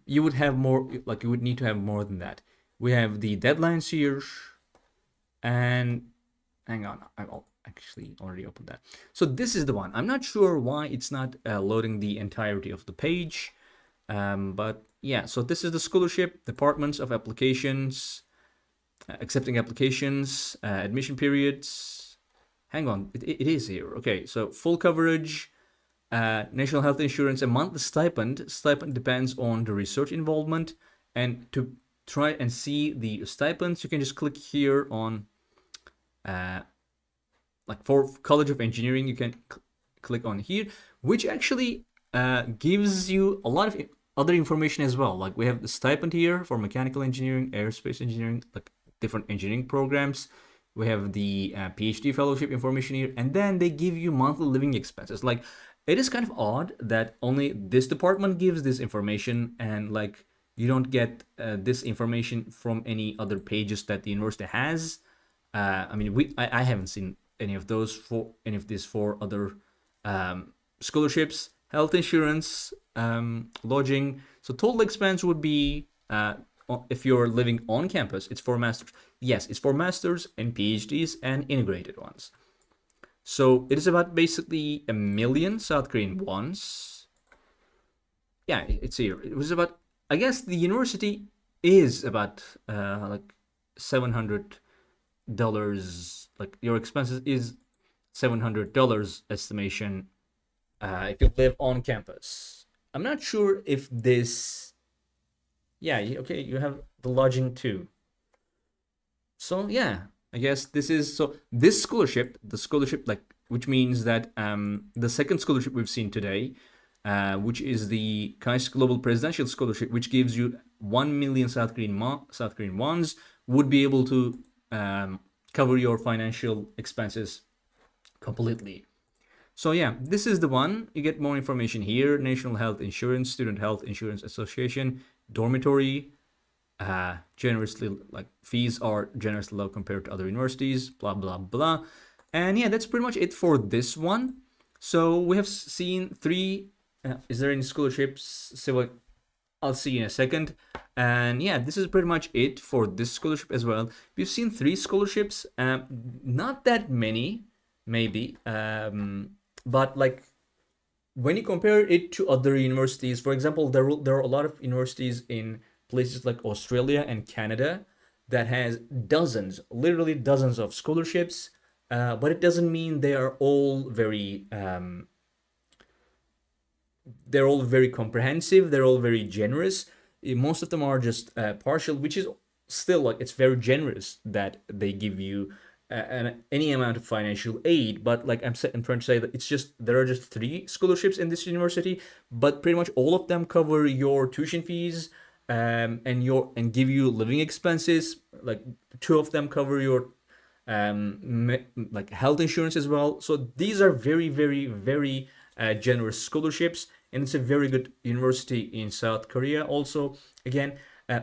You would have more, like you would need to have more than that. We have the deadlines here, and hang on, I've actually already opened that. So this is the one. I'm not sure why it's not loading the entirety of the page, but yeah. So this is the scholarship, departments of applications, accepting applications, admission periods. Hang on, it is here. Okay, so full coverage, national health insurance, a monthly stipend. Stipend depends on the research involvement, and to try and see the stipends, you can just click here on, like for College of Engineering, you can click on here, which actually gives you a lot of other information as well. Like we have the stipend here for mechanical engineering, aerospace engineering, like different engineering programs. We have the PhD fellowship information here, and then they give you monthly living expenses. Like it is kind of odd that only this department gives this information, and like you don't get this information from any other pages that the university has. I mean, I haven't seen any of those for any of these for other scholarships, health insurance, lodging. So total expense would be, if you're living on campus, it's for masters. Yes, it's for masters and PhDs and integrated ones. So it is about basically 1 million South Korean wons. Yeah, it's here. It was about, I guess the university is about like $700. Like your expenses is $700 estimation if you live on campus. I'm not sure if this. Yeah, okay, you have the lodging too. So yeah, I guess this is, so this scholarship, the scholarship, like, which means that the second scholarship we've seen today, which is the KAIST Global Presidential Scholarship, which gives you 1 million South Korean wons, would be able to cover your financial expenses completely. So yeah, this is the one. You get more information here: National Health Insurance, Student Health Insurance Association, dormitory. Generously, like fees are generously low compared to other universities. Blah blah blah. And yeah, that's pretty much it for this one. So we have seen three. Is there any scholarships? So I'll see you in a second. And yeah, this is pretty much it for this scholarship as well. We've seen 3 scholarships. Not that many, maybe. But like when you compare it to other universities, for example, there are a lot of universities in places like Australia and Canada that has dozens, literally dozens of scholarships. but it doesn't mean they are all they're all very comprehensive. They're all very generous. Most of them are just partial, which is still like it's very generous that they give you any amount of financial aid. But like I'm trying to say that it's just there are just 3 scholarships in this university, but pretty much all of them cover your tuition fees and give you living expenses. Like 2 of them cover your like health insurance as well. So these are very, very, very generous scholarships, and it's a very good university in South Korea. Also, again,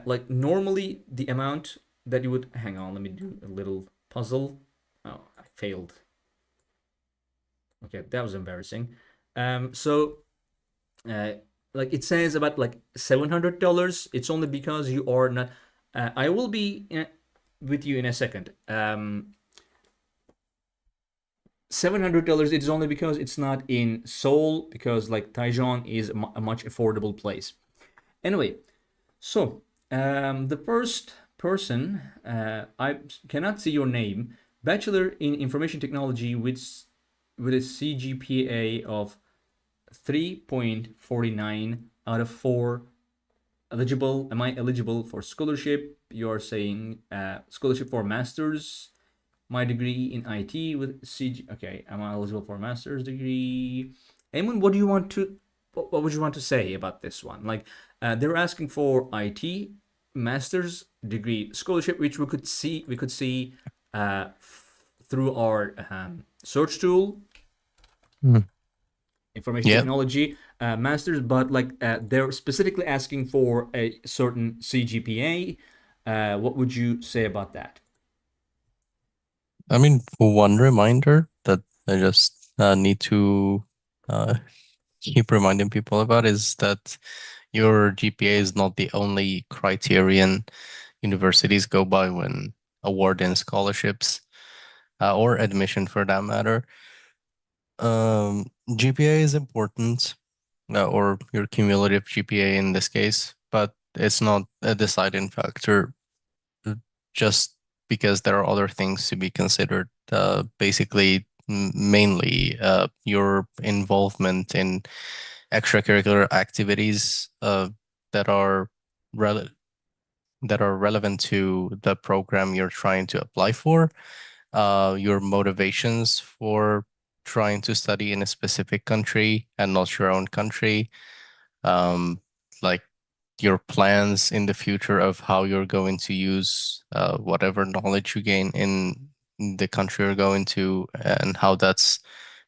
like normally the amount that you would hang on, let me do a little puzzle. Oh, I failed. Okay, that was embarrassing. So like it says about like $700. It's only because you are not. I will be with you in a second. $700 it is only because it's not in Seoul, because like Taichung is a much affordable place. Anyway, so the first person, I cannot see your name, Bachelor in Information Technology with a CGPA of 3.49 out of 4. Eligible? Am I eligible for scholarship? You're saying scholarship for masters. My degree in IT with CG. Okay, am I eligible for a master's degree? Eamon, what do you want to? What would you want to say about this one? Like, they're asking for IT master's degree scholarship, which we could see through our search tool, Mm. information Yeah. technology masters, but like they're specifically asking for a certain CGPA. What would you say about that? I mean, one reminder that I just need to uh, keep reminding people about is that your GPA is not the only criterion universities go by when awarding scholarships or admission for that matter. GPA is important, or your cumulative GPA in this case, but it's not a deciding factor just because there are other things to be considered. Basically, mainly your involvement in extracurricular activities that are rel that are relevant to the program you're trying to apply for, your motivations for trying to study in a specific country and not your own country, like your plans in the future of how you're going to use whatever knowledge you gain in the country you're going to, and how that's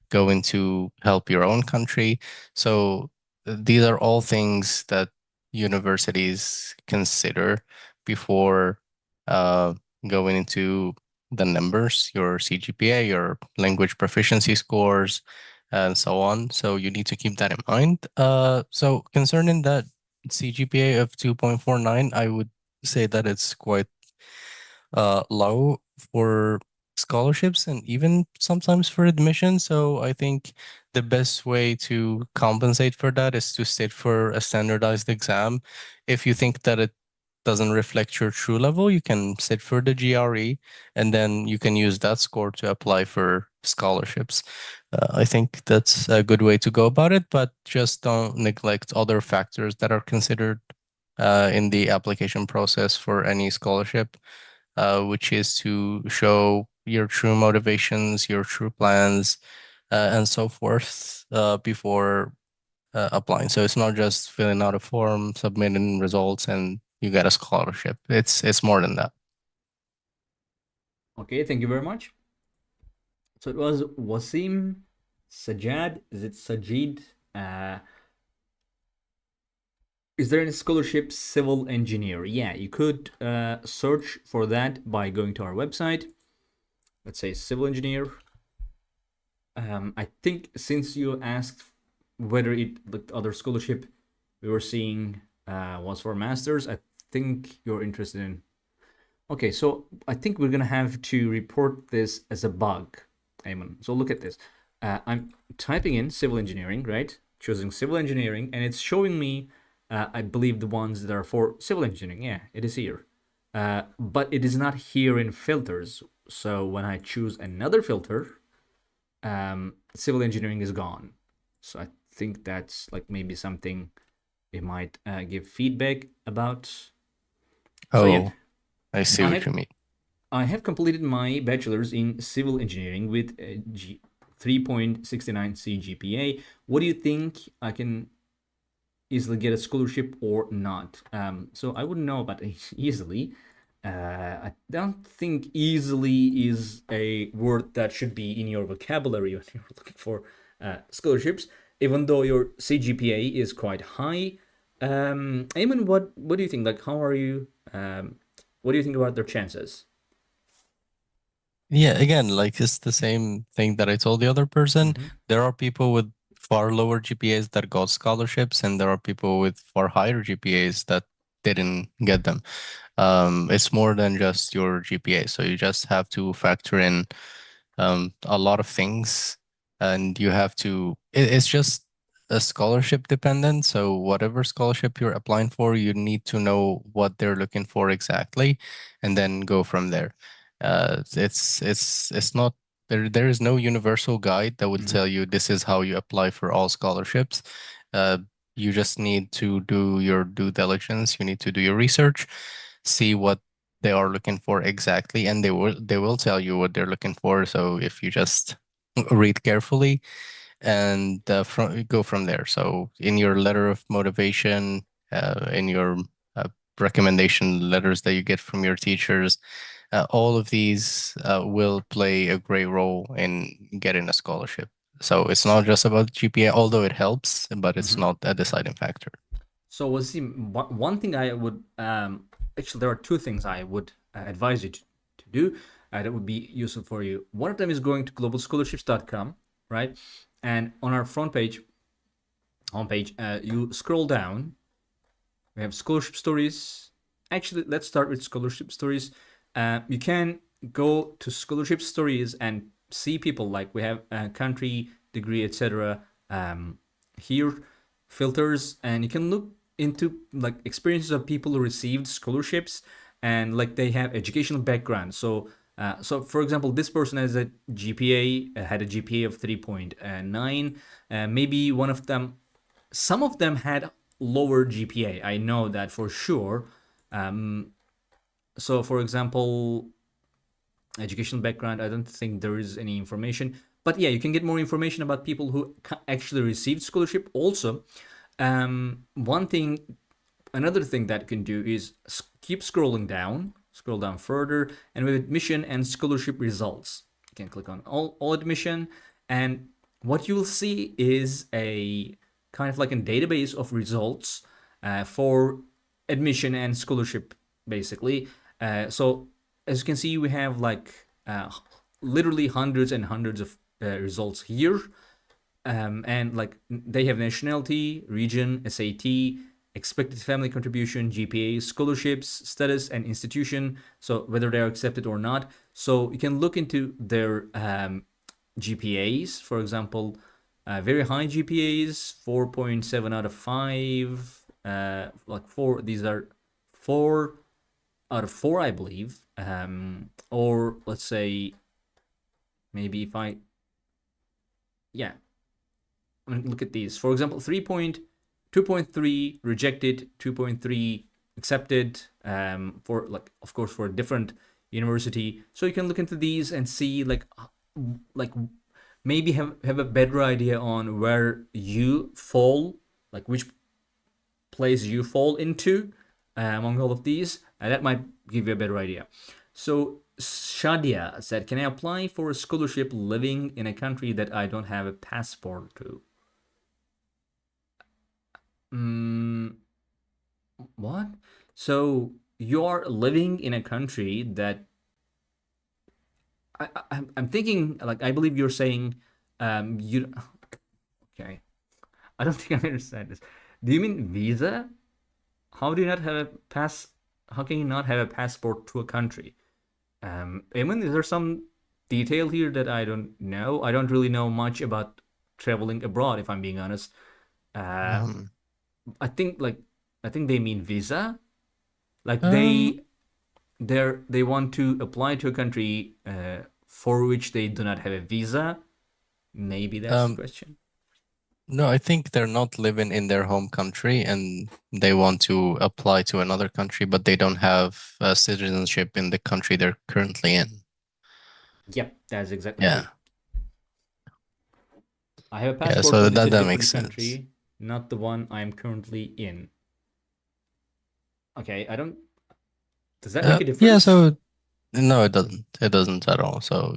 going to help your own country. So these are all things that universities consider before uh, going into the numbers, your CGPA, your language proficiency scores, and so on. So you need to keep that in mind. So concerning that CGPA of 2.49, I would say that it's quite low for scholarships and even sometimes for admission. So I think the best way to compensate for that is to sit for a standardized exam. If you think that it doesn't reflect your true level, you can sit for the GRE and then you can use that score to apply for scholarships. I think that's a good way to go about it, but just don't neglect other factors that are considered in the application process for any scholarship, which is to show your true motivations, your true plans, and so forth before applying. So it's not just filling out a form, submitting results, and you get a scholarship. It's more than that. Okay, thank you very much. So it was Wasim Sajad. Is it Sajid? Is there any scholarship civil engineer? Yeah, you could search for that by going to our website. Let's say civil engineer. I think since you asked whether the other scholarship we were seeing was for masters, I think you're interested in. Okay, so I think we're gonna have to report this as a bug, Eamon. So look at this. I'm typing in civil engineering, right? Choosing civil engineering, and it's showing me, I believe, the ones that are for civil engineering. Yeah, it is here. But it is not here in filters. So when I choose another filter, civil engineering is gone. So I think that's like maybe something we might give feedback about. So yeah, Oh, I see I what have you mean. I have completed my bachelor's in civil engineering with a 3.69 CGPA. What do you think I can easily get a scholarship or not? So I wouldn't know about easily. I don't think easily is a word that should be in your vocabulary when you're looking for scholarships, even though your CGPA is quite high. Eamon, what do you think? Like, how are you? What do you think about their chances? Yeah, again, like it's the same thing that I told the other person. Mm-hmm. There are people with far lower GPAs that got scholarships, and there are people with far higher GPAs that didn't get them. It's more than just your GPA. So you just have to factor in a lot of things, and you have to, it's just a scholarship dependent. So whatever scholarship you're applying for, you need to know what they're looking for exactly, and then go from there. It's not there is no universal guide that will Mm-hmm. tell you this is how you apply for all scholarships. Uh, you just need to do your due diligence. You need to do your research, see what they are looking for exactly, and they will tell you what they're looking for. So if you just read carefully and go from there. So in your letter of motivation, in your uh, recommendation letters that you get from your teachers, all of these will play a great role in getting a scholarship. So it's not just about GPA, although it helps, but it's Mm-hmm. not a deciding factor. So was see one thing I would actually there are two things I would advise you to do that would be useful for you. One of them is going to globalscholarships.com, right? And on our front page, homepage, you scroll down. We have scholarship stories. Actually, let's start with scholarship stories. You can go to scholarship stories and see people like we have country, degree, etc. Here, filters, and you can look into like experiences of people who received scholarships and like they have educational background. So for example, this person has a GPA, had a GPA of 3.9. Maybe one of them, some of them had lower GPA. I know that for sure. So, for example, educational background, I don't think there is any information. But yeah, you can get more information about people who actually received scholarship. Also, one thing, another thing that you can do is keep scroll down further, and with admission and scholarship results, you can click on all admission, and what you will see is a kind of like a database of results for admission and scholarship, basically. So as you can see, we have like literally hundreds and hundreds of results here. And like they have nationality, region, SAT, expected family contribution, GPA, scholarships, status, and institution. So whether they are accepted or not. So you can look into their GPAs. For example, very high GPAs, 4.7 out of 5. Like four. These are 4 out of 4, I believe. Or let's say maybe if I, yeah, I mean, look at these. For example, 2.3 rejected, 2.3 accepted, for like of course for a different university. So you can look into these and see like maybe have a better idea on where you fall, like which place you fall into among all of these. That might give you a better idea. So Shadia said, "Can I apply for a scholarship living in a country that I don't have a passport to?" Mm, what? So you're living in a country that I'm thinking like I believe you're saying you okay. I don't think I understand this. Do you mean visa? How do you not have a pass? How can you not have a passport to a country? Eamon, is there some detail here that I don't know? I don't really know much about traveling abroad, if I'm being honest. Uh, Um, I think like I think they mean visa. Like um, they they want to apply to a country for which they do not have a visa. Maybe that's the Um, question. no, I think they're not living in their home country and they want to apply to another country, but they don't have citizenship in the country they're currently in. Yep, that's exactly true. Yeah. I have a Yeah, passport, so but it's a that makes different sense. country, not the one I'm currently in. Okay, I don't. Does that make a Yeah, difference? so no, it doesn't. It doesn't at all. So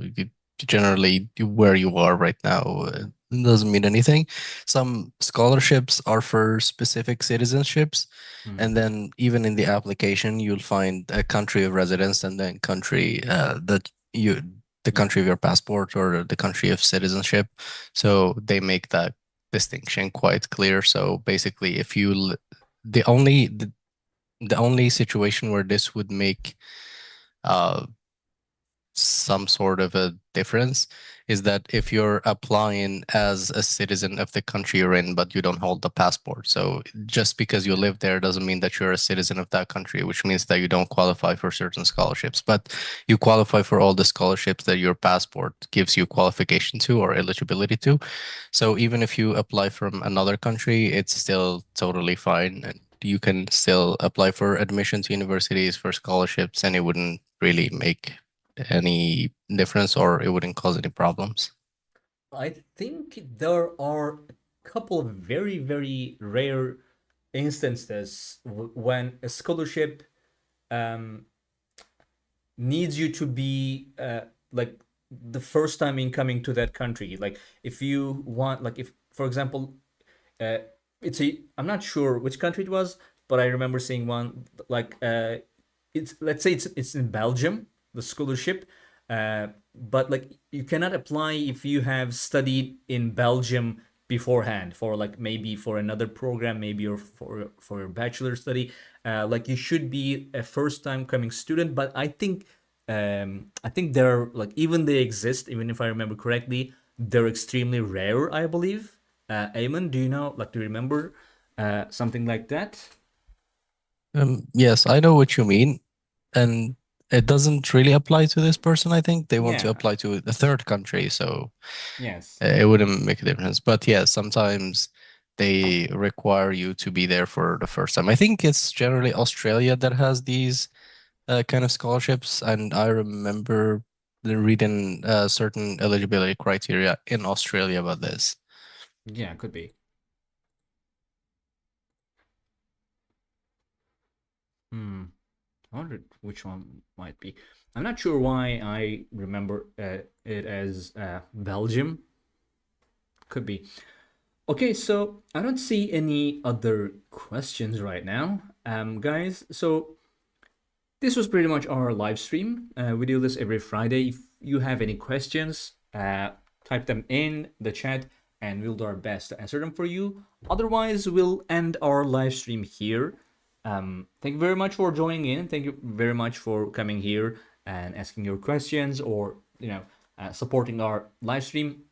generally, where you are right now it doesn't mean anything. Some scholarships are for specific citizenships, Hmm. and then even in the application, you'll find a country of residence and then country that you the Yeah. country of your passport or the country of citizenship. So they make that distinction quite clear. So basically, if you the only the only situation where this would make uh, some sort of a difference is that if you're applying as a citizen of the country you're in, but you don't hold the passport. So just because you live there doesn't mean that you're a citizen of that country, which means that you don't qualify for certain scholarships. But you qualify for all the scholarships that your passport gives you qualification to or eligibility to. So even if you apply from another country, it's still totally fine. And you can still apply for admission to universities for scholarships, and it wouldn't really make any difference or it wouldn't cause any problems. I think there are a couple of very, very rare instances when a scholarship um, needs you to be like the first time in coming to that country. Like if you want, like if for example, uh, it's a I'm not sure which country it was, but I remember seeing one like it's let's say it's in Belgium, the scholarship, but like you cannot apply if you have studied in Belgium beforehand for like maybe for another program, maybe or for your bachelor study. Like you should be a first time coming student, but I think they're like even they exist, even if I remember correctly, they're extremely rare, I believe. Ayman, do you know, like, do you remember something like that? Yes, I know what you mean. And it doesn't really apply to this person, I think. They want to Yeah. apply to a third country, so Yes. it wouldn't make a difference. But yeah, sometimes they require you to be there for the first time. I think it's generally Australia that has these kind of scholarships, and I remember reading certain eligibility criteria in Australia about this. Yeah, could be. Hmm. I wonder which one might be. I'm not sure why I remember it as Belgium. Could be. Okay, so I don't see any other questions right now, guys. So this was pretty much our live stream. We do this every Friday. If you have any questions, type them in the chat and we'll do our best to answer them for you. Otherwise, we'll end our live stream here. Thank you very much for joining in. Thank you very much for coming here and asking your questions or supporting our live stream.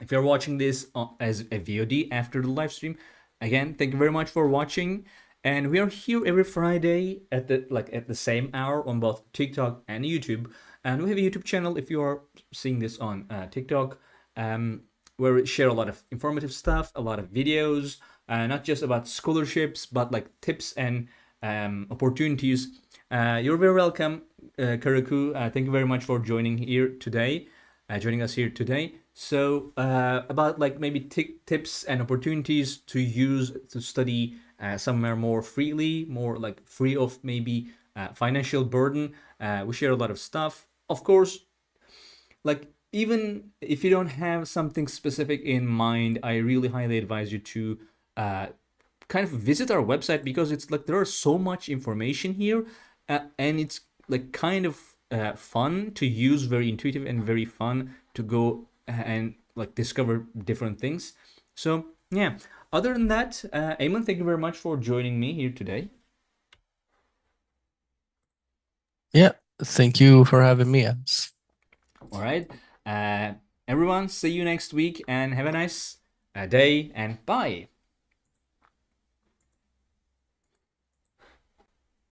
If you're watching this as a VOD after the live stream, again, thank you very much for watching. And we are here every Friday at the same hour on both TikTok and YouTube. And we have a YouTube channel if you are seeing this on TikTok, where we share a lot of informative stuff, a lot of videos, not just about scholarships, but like tips and opportunities. You're very welcome, Karaku. Thank you very much for joining us here today. So about like maybe tips and opportunities to use to study somewhere more freely, more like free of maybe financial burden. We share a lot of stuff. Of course, like even if you don't have something specific in mind, I really highly advise you to uh, kind of visit our website because it's like there are so much information here, and it's like kind of fun to use, very intuitive and very fun to go and like discover different things. So yeah, other than that, Eamon, thank you very much for joining me here today. Yeah, thank you for having me. Ants. All right, uh, everyone, see you next week and have a nice day and bye.